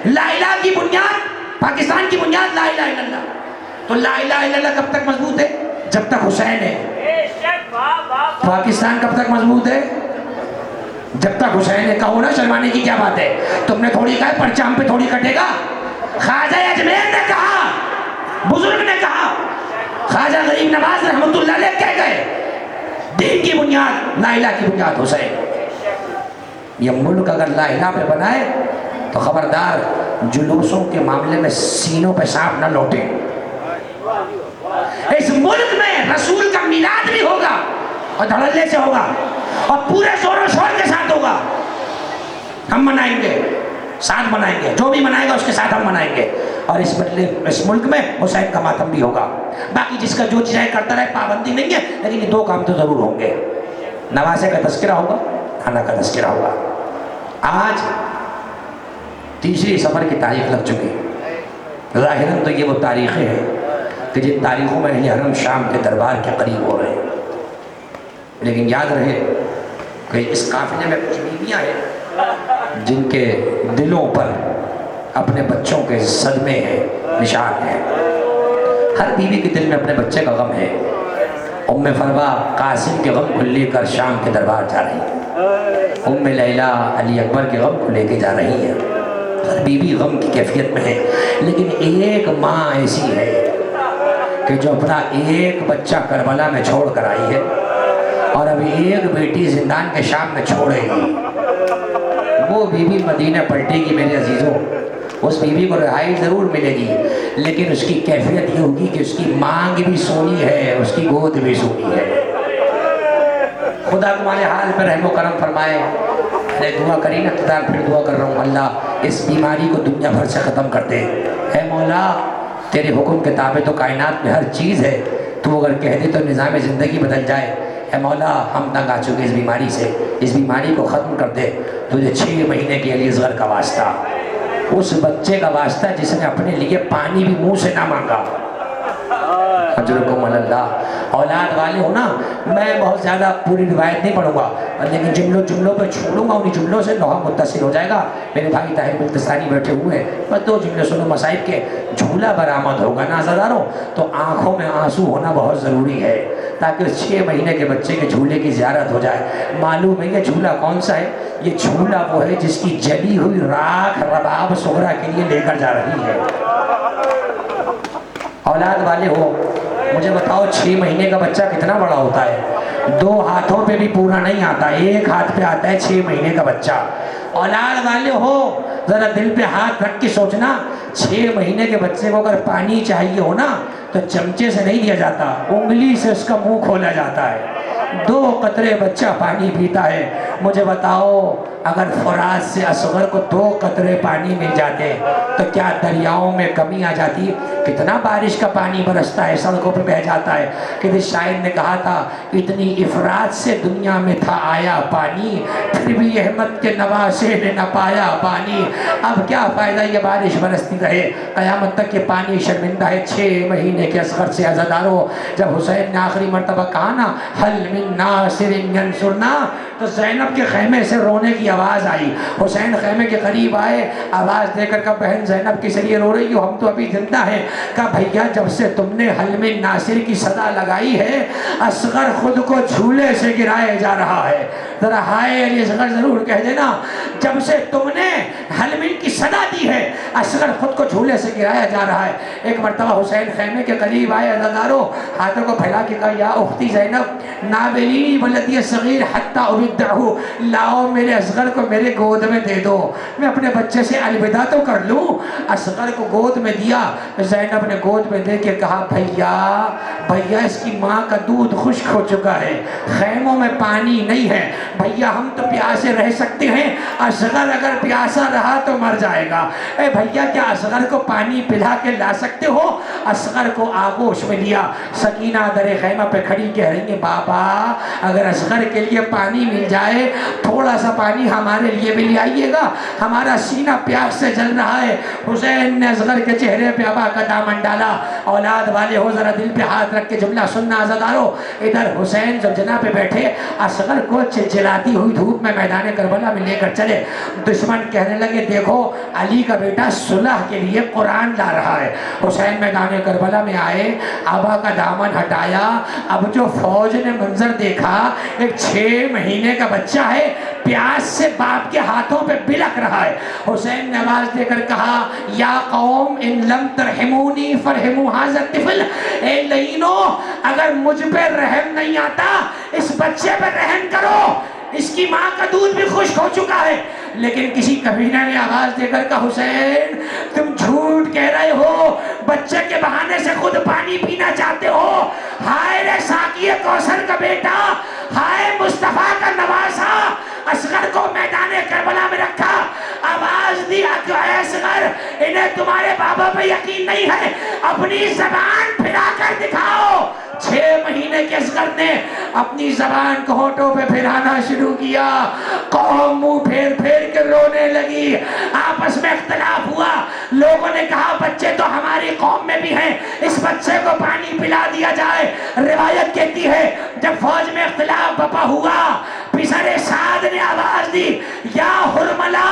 لا الہ کی بنیاد پاکستان کی بنیاد لا الہ الا اللہ. تو لا الہ الا اللہ کب تک مضبوط ہے؟ جب تک حسین ہے. پاکستان کب تک مضبوط ہے؟ جب تک حسین ہے. کہو نا، شرمانے کی کیا بات ہے؟ تم نے تھوڑی کہا ہے پرچام پہ تھوڑی کٹے گا. خواجہ اجمیر نے کہا، بزرگ نے کہا، خواجہ غریب نواز رحمت اللہ علیہ کہہ گئے دین کی بنیاد لا الہ کی بنیاد حسین. یہ ملک اگر لا الہ پہ بنائے تو خبردار جلوسوں کے معاملے میں سینوں پہ سانپ نہ لوٹے. اس ملک میں رسول کا میلاد بھی ہوگا اور دھڑلے سے ہوگا اور پورے زور و شور کے ساتھ ہوگا. ہم منائیں گے، ساتھ منائیں گے، جو بھی منائے گا اس کے ساتھ ہم منائیں گے. اور اس ملک میں حسین کا ماتم بھی ہوگا. باقی جس کا جو چاہے کرتا رہے، پابندی نہیں ہے، لیکن یہ 2 کام تو ضرور ہوں گے. نوازے کا تذکرہ ہوگا، کھانا کا تذکرہ ہوگا. آج تیسری سفر کی تاریخ لگ چکی. ظاہراً تو یہ وہ تاریخیں ہیں کہ جن تاریخوں میں اہل حرم شام کے دربار کے قریب ہو رہے ہیں. لیکن یاد رہے کہ اس قافلے میں کچھ بیویاں ہیں جن کے دلوں پر اپنے بچوں کے صدمے ہیں، نشان ہیں. ہر بیوی کے دل میں اپنے بچے کا غم ہے. ام فروا قاسم کے غم کو لے کر شام کے دربار جا رہی ہے. ام لیلہ علی اکبر کے غم کو لے کے جا رہی ہے. ہر بیوی غم کی کیفیت میں ہے. لیکن ایک ماں ایسی ہے کہ جو اپنا ایک بچہ کربلا میں چھوڑ کر آئی ہے اور ابھی ایک بیٹی زندان کے شام میں چھوڑے گی. وہ بیوی مدینہ پلٹے گی میرے عزیزوں. اس بیوی کو رہائی ضرور ملے گی لیکن اس کی کیفیت یہ ہوگی کہ اس کی مانگ بھی سونی ہے، اس کی گود بھی سونی ہے. خدا تمہارے حال پہ رحم و کرم فرمائے. ارے دعا کری نا اقتدار، پھر دعا کر رہا ہوں اللہ اس بیماری کو دنیا بھر سے ختم کر دے. اے مولا تیرے حکم کے تابع تو کائنات میں ہر چیز ہے، تو اگر کہہ دے تو نظام زندگی بدل جائے. اے مولا ہم تنگ آ چکے اس بیماری سے، اس بیماری کو ختم کر دے. تجھے 6 مہینے کے علی اصغر کا واسطہ، اس بچے کا واسطہ جس نے اپنے لیے پانی بھی منہ سے نہ مانگا. اجرکم اللہ. اولاد والے ہو نا، میں بہت زیادہ پوری روایت نہیں پڑھوں گا، لیکن جملوں پہ چھوڑوں گا، انہیں جملوں سے لوہا متصل ہو جائے گا. میرے بھائی طاہر بلتستانی بیٹھے ہوئے ہیں، بس 2 جملے سنو مصائب کے. جھولا برآمد ہوگا نا عزاداروں، تو آنکھوں میں آنسو ہونا بہت ضروری ہے تاکہ اس 6 مہینے کے بچے کے جھولے کی زیارت ہو جائے. معلوم ہے یہ جھولا کون سا ہے؟ یہ جھولا وہ ہے جس کی جلی ہوئی راکھ رباب صغرا کے لیے لے کر جا رہی ہے. اولاد والے ہو مجھے بتاؤ 6 مہینے کا بچہ کتنا بڑا ہوتا ہے؟ 2 ہاتھوں پہ بھی پورا نہیں آتا، 1 ہاتھ پہ آتا ہے 6 مہینے کا بچہ. اولاد والے ہو ذرا دل پہ ہاتھ رکھ کے سوچنا، 6 مہینے کے بچے کو اگر پانی چاہیے ہو نا تو چمچے سے نہیں دیا جاتا، انگلی سے اس کا منہ کھولا جاتا ہے. 2 قطرے بچہ پانی پیتا ہے. مجھے بتاؤ اگر فرات سے اصغر کو 2 قطرے پانی مل جاتے تو کیا دریاؤں میں کمی آ جاتی؟ کتنا بارش کا پانی برستا ہے، سڑکوں پہ بہہ جاتا ہے. کسی شاعر نے کہا تھا اتنی افراد سے دنیا میں تھا آیا پانی، پھر بھی احمد کے نواسے نے نہ پایا پانی. اب کیا فائدہ یہ بارش برستی رہے، قیامت تک یہ پانی شرمندہ ہے. 6 مہینے کے اصغر سے عزادارو جب حسین نے آخری مرتبہ کہا نا حل من ناصر ینصرنا، تو زینب کے خیمے سے رونے کی آواز آئی. حسین خیمے کے قریب آئے، آواز دے کر کہا بہن زینب کس لیے رو رہی ہو، ہم تو ابھی زندہ ہیں. کہا بھیا جب سے تم نے حل من ناصر کی صدا لگائی ہے اصغر خود کو جھولے سے گرائے جا رہا ہے. ذرا ہائے علی اصغر ضرور کہہ دینا. جب سے تم نے حل من کی صدا دی ہے اصغر خود کو جھولے سے گرایا جا رہا ہے. ایک مرتبہ حسین خیمے کے قریب آئے، عزادارو ہاتھوں کو پھیلا کے کہا یا اختی زینب نابلینی ولدی صغیر حتی ابدعہو، لاؤ میرے اصغر کو میرے گود میں دے دو، میں اپنے بچے سے الوداع تو کر لوں. اصغر کو گود میں دیا. زینب نے گود میں دے کے کہا بھیا اس کی ماں کا دودھ خشک ہو چکا ہے، خیموں میں پانی نہیں ہے، بھیا ہم تو پیاسے رہ سکتے ہیں، اصغر اگر پیاسا رہا تو مر جائے گا. اے بھیا کیا اصغر کو پانی پلا کے لا سکتے ہو؟ اصغر کو آغوش میں لیا. سکینہ در خیمہ پہ کھڑی کہہ رہی ہے بابا اگر اصغر کے لیے پانی مل جائے تھوڑا سا پانی ہمارے لیے بھی لے آئیے گا، ہمارا سینہ پیاس سے جل رہا ہے. حسین نے اصغر کے چہرے پہ ابا کا دامن ڈالا. اولاد والے ہو ذرا دل پہ ہاتھ رکھ کے جملہ سننا عزادارو. ادھر حسین جب جنہ پہ بیٹھے اصغر کو چلچلاتی ہوئی دھوپ میں میدان کربلا میں لے کر چلے. دشمن کہنے لگے دیکھو علی کا بیٹا صلح کے لیے قرآن لا رہا ہے. حسین میدان کربلا میں آئے، ابا کا دامن ہٹایا. اب جو فوج نے منظر دیکھا ایک 6 مہینے کا بچہ ہے پیاس سے باپ کے ہاتھوں پہ بلک رہا ہے. حسین نے آواز دے کر کہا یا قوم ان لم ترحمونی فرحموا ھذا الطفل، اے لعینو اگر مجھ پہ رحم نہیں آتا اس بچے پہ رحم کرو، اس کی ماں کا دودھ بھی خشک ہو چکا ہے. لیکن کسی کمینہ نے آواز دے کر کہا حسین تم جھوٹ کہہ رہے ہو، بچے کے بہانے سے خود پانی پینا چاہتے ہو. ہائے رے ساقی کوثر کا بیٹا، ہائے مصطفیٰ کا نواسا، اصغر کو میدان کربلا میں رکھا. آواز دی اے اصغر انہیں تمہارے بابا پہ یقین نہیں ہے، اپنی زبان پھرا کر دکھاؤ. 6 مہینے کے اصغر نے اپنی زبان کو ہونٹوں پہ پھرانا شروع کیا. قوم منہ پھیر پھیر کے رونے لگی. آپس میں اختلاف ہوا. لوگوں نے کہا بچے تو ہماری قوم میں بھی ہیں، اس بچے کو پانی پلا دیا جائے. روایت کہتی ہے جب فوج میں اختلاف بپا ہوا پسر سعد نے آواز دی یا حرملہ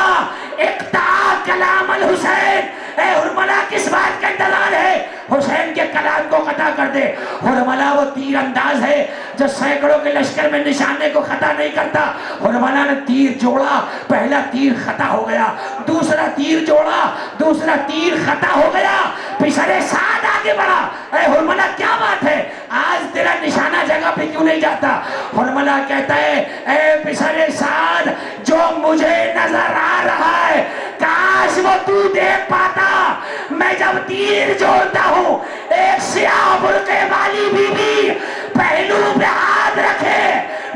اقطع کلام الحسین، اے حرملہ کس بات کا انتظار ہے، حسین کے کلام کو قطع کر دے. حرملہ وہ تیر انداز ہے جو سینکڑوں کے لشکر میں نشانے کو خطا نہیں کرتا. حرملہ نے تیر جوڑا، پہلا تیر خطا ہو گیا، دوسرا تیر جوڑا، دوسرا تیر خطا ہو گیا. پسر سعد آگے بڑھا، اے حرملہ کیا بات ہے، آج تیرا نشانہ جگہ پہ کیوں نہیں جاتا؟ حرملہ کہتا ہے اے پسر سعد جو مجھے نظر آ رہا ہے کاش وہ تو دیکھ پاتا. میں جب تیر جوڑتا ہوں ایک سیاہ برقع والی بی بی پہلو پہ ہاتھ رکھے،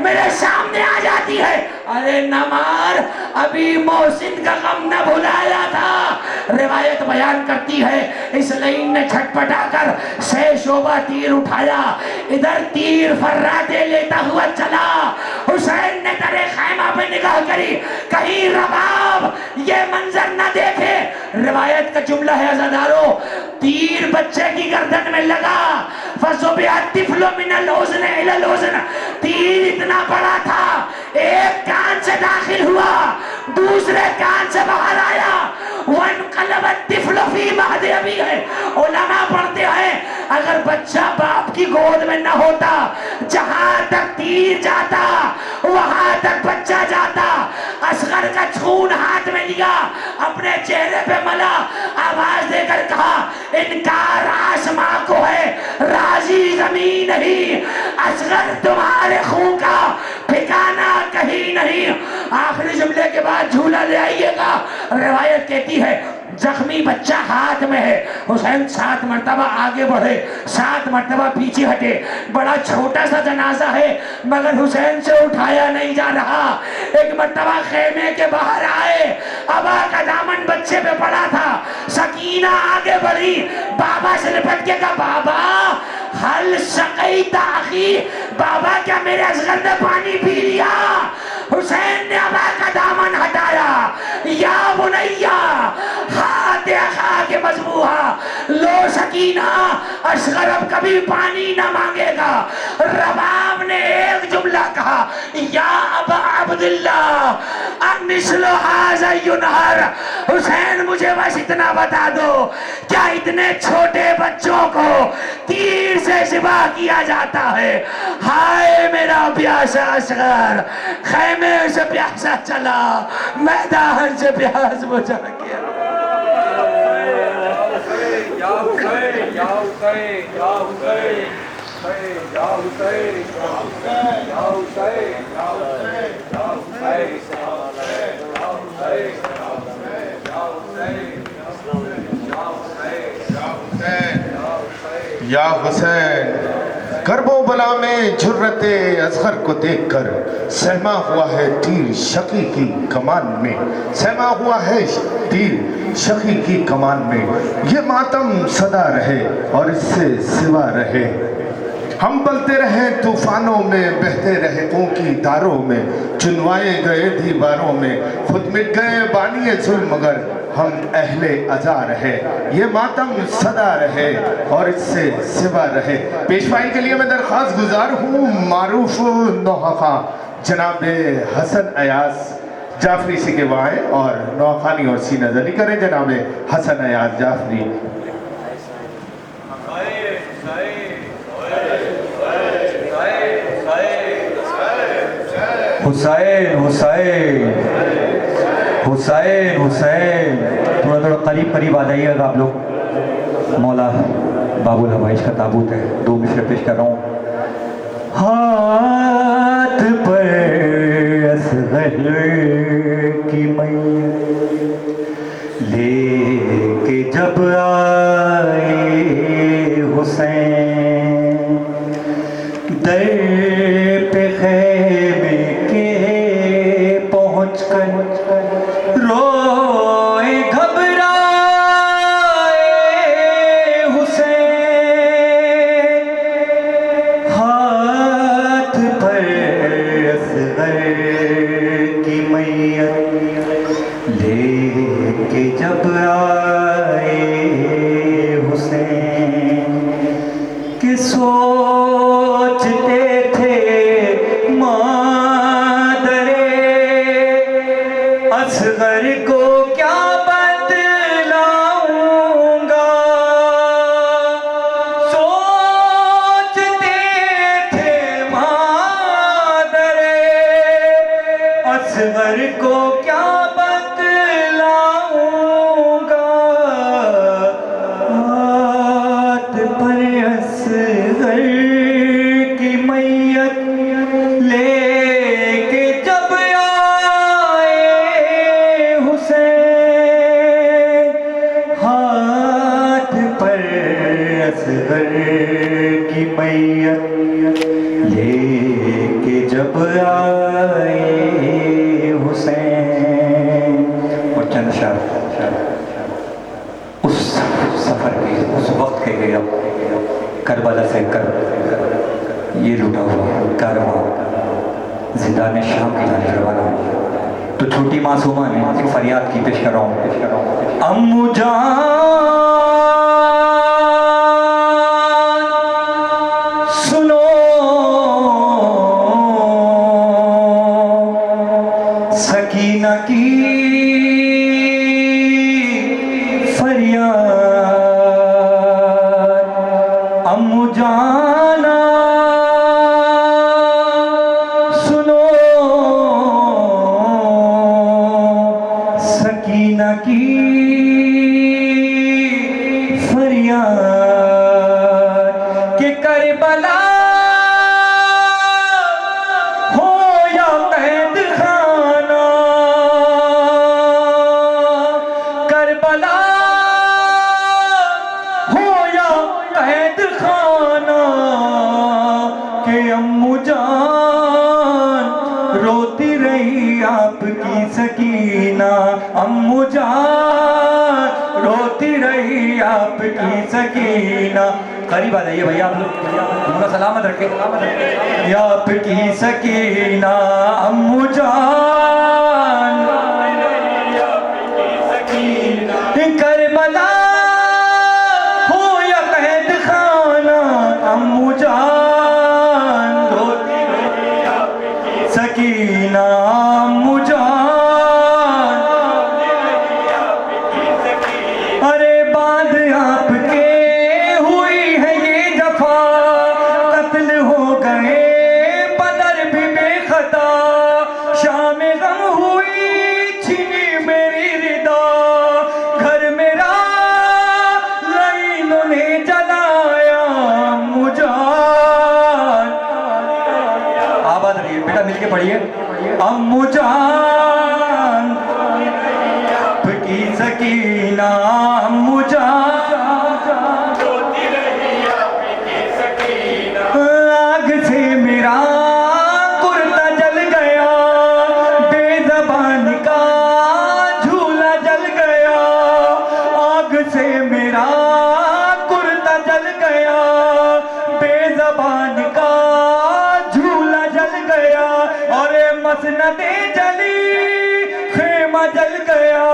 میں میرے سامنے آ جاتی ہے، ارے نہ مار، ابھی محسن کا غم نہ بھلایا تھا۔ روایت بیان کرتی ہے اس لعین نے چھٹپٹا کر سے شعبہ تیر اٹھایا، ادھر تیر فراٹے لیتا ہوا چلا۔ حسین نے در خیمہ پہ نگاہ کری، کہیں رباب یہ منظر نہ دیکھے۔ روایت کا جملہ ہے عزادارو، تیر بچے کی گردن میں لگا، فَصُبِحَ الطِّفْلُ مِنَ الْحُزْنِ إِلَى الْحُزْنِ، تیر اتنا بڑا تھا، ایک کان سے داخل ہوا، دوسرے کان سے باہر آیا۔ وَانْقَلَبَ الطِّفْلُ فِي مَهْدِ أَبِيهِ، علماء پڑھتے ہیں اگر بچہ باپ کی گود میں نہ ہوتا، جہاں تک تیر جاتا وہاں تک بچہ جاتا۔ اصغر کا خون ہاتھ میں لیا، اپنے چہرے پہ ملا، آواز دے کر کہا انکار آسماں کو ہے، راضی زمین نہیں، اصغر تمہارے خون کا ٹھکانہ کہیں نہیں۔ آخری جملے کے بعد جھولا لے آئیے گا۔ روایت کہتی ہے زخمی بچہ ہاتھ میں ہے، حسین 7 مرتبہ آگے بڑھے، 7 مرتبہ پیچھے ہٹے، بڑا چھوٹا سا جنازہ ہے مگر حسین سے اٹھایا نہیں جا رہا۔ ایک مرتبہ خیمے کے باہر آئے، ابا کا دامن بچے پہ پڑا تھا، سکینہ آگے بڑھی، بابا سے لپٹ کے کہا بابا حل سقیت اخی، بابا کیا میرے اصغر نے پانی پی لیا؟ حسین نے ابا کا دامن ہٹایا، یا بنیہ ہاتھ اخا کے مذبوحہ، لو سکینہ، اصغر اب کبھی پانی نہ مانگے گا۔ رباب نے ایک جملہ کہا، یا ابا عبداللہ مثل ھذا ینہر، حسین مجھے بس اتنا بتا دو، کیا اتنے چھوٹے بچوں کو تیر سے ذبح کیا جاتا ہے؟ ہائے میرا پیاسا اصغر، خیمے سے پیاسا چلا، میدان سے پیاس بجھا گیا۔ یا حسین یا حسین یا حسین یا حسین یا حسین یا حسین یا یا حسین، کرب و بلا میں جرت اصغر کو دیکھ کر سہما ہوا ہے تیر شقی کی کمان میں، سہما ہوا ہے تیر شقی کی کمان میں، یہ ماتم صدا رہے اور اس سے سوا رہے، ہم پلتے رہے طوفانوں میں، بہتے رہے اونکی داروں میں، چنوائے گئے دیواروں میں، خود مٹ گئے بانی ظلم مگر ہم اہل عزا رہے، یہ ماتم صدا رہے اور اس سے سوا رہے۔ پیشوائی کے لیے میں درخواست گزار ہوں معروف نوحہ جناب حسن ایاز جعفری سے کہ وہ آئیں اور نوخانی اور سینہ زنی کریں۔ جناب حسن ایاز جعفری۔ حسین حسین حسین حسین، تھوڑا قریب آ جائیے گا آپ لوگ، مولا باب الحوائج کا تابوت ہے، 2 مشرے پیش کر رہا ہوں۔ ہاتھ پر اصغر کی میت لے کے جب آئے حسین، در پہ خیمے کے پہنچ کر روئے گھبرائے حسین، ہاتھ پر اصغر کی میت لے کے جب آئے حسین، کہ سوچتے تھے مادر اصغر کو کیا بتلاؤں گا، سوچتے تھے مادر اصغر کو کیا بتلاؤں گا، ہاتھ پر اصغر کی میت لے کے جب آئے حسین، ہاتھ پر اصغر کی میت لے کے جب کب آئے حسین. اور چند اشعار اس سفر کے اس وقت کے گئے کربلا سے کر یہ لوٹا ہوا کارواں زندان شام کی جانب روانہ ہوا. تو چھوٹی معصومہ نے ایک فریاد کی پیش کر رہا ہوں. امو جان سنو سکینہ کی فریاد. امو جانا سنو سکینہ کی فریاد کہ کربلا ہو یا قید خانہ، کربلا ہو یا قید خانہ، کہ امو جان روتی رہی آپ کی سکینہ. امو جان روتی رہی آپ کی سکینہ. قریب آ جائیے بھائی آپ لوگ، اپنا سلامت رکھے. یا آپ کی سکینہ امو جان کربلا ہو یا قید خانہ، امو جان روتی رہی آپ کی سکینہ. امو جان ارے بعد آپ کے ہوئی ہے یہ جفا، قتل ہو گئے بدر بھی بے خطا، شام غم ہوئی چھینی میری ردا، گھر میرا لائنوں نے جلایا. امو جان آباد رہیے بیٹا، مل کے پڑھیے. امو جان آپ کی سکینہ، امو جان آگ سے میرا کرتا جل گیا، بے زبان کا جھولا جل گیا. آگ سے میرا کرتا جل گیا، بے زبان کا جھولا جل گیا. اور مسند جلی خیمہ جل گیا،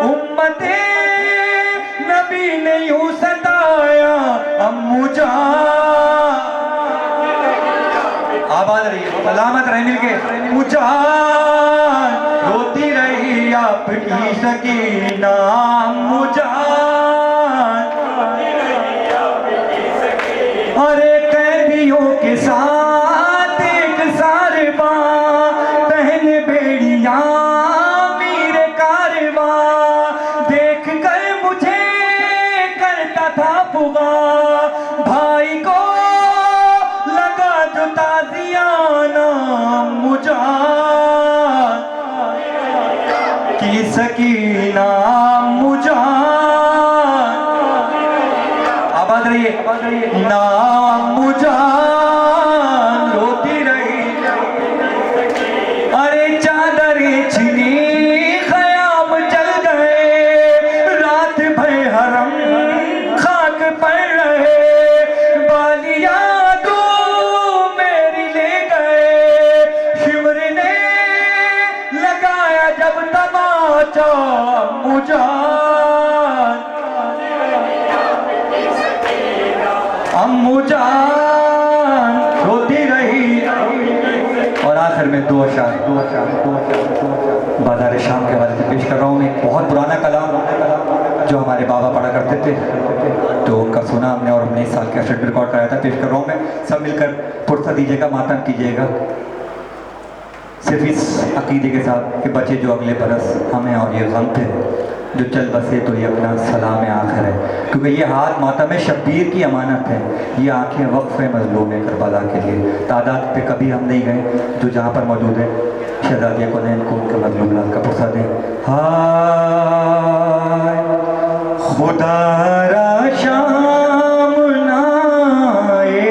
امت نبی نے یوں ستایا. امو جان آباد رہی، سلامت رہے مل کے. امو جان روتی رہی آپ کی سکینہ. امو جان ارے قیدیوں کے ساتھ ایک سارباں، پہن بیڑیاں میر کارواں، دیکھ کر مجھے کرتا تھا فغاں، بھائی کو لگا جو تازیانہ. امو جان کی سکینہ. امو جان آباد رہیے. نا امو جان روتی رہی، ارے چادریں چھنی خیام جل گئے، رات بھر حرم خاک پڑ رہے، بالیاں تو میری لے گئے، شمر نے لگایا جب تماچا. امو جان امو جان روتی رہی. اور آخر میں دو اشعار بازار شام کے حوالے سے پیش کر رہا ہوں. ایک بہت پرانا کلام جو ہمارے بابا پڑھا کرتے تھے، تو ان کا سنا ہم نے اور 19 سال کے کیسٹ ریکارڈ کرایا تھا. پیش کر رہا ہوں میں، سب مل کر پرسہ دیجیے گا، ماتم کیجیے گا، صرف اس عقیدے کے ساتھ کہ بچے جو اگلے برس ہمیں اور یہ غم تھے جو چل بسے تو یہ اپنا سلام آخر ہے. کیونکہ یہ ہاتھ ماتم شبیر کی امانت ہے، یہ آنکھیں وقف مظلوم کربلا کے لیے. تعداد پہ کبھی ہم نہیں گئے، جو جہاں پر موجود ہے شہزادی کونین کو ان کا مظلوم لال کا پرسہ دیں. ہائے خدا را شام نائے،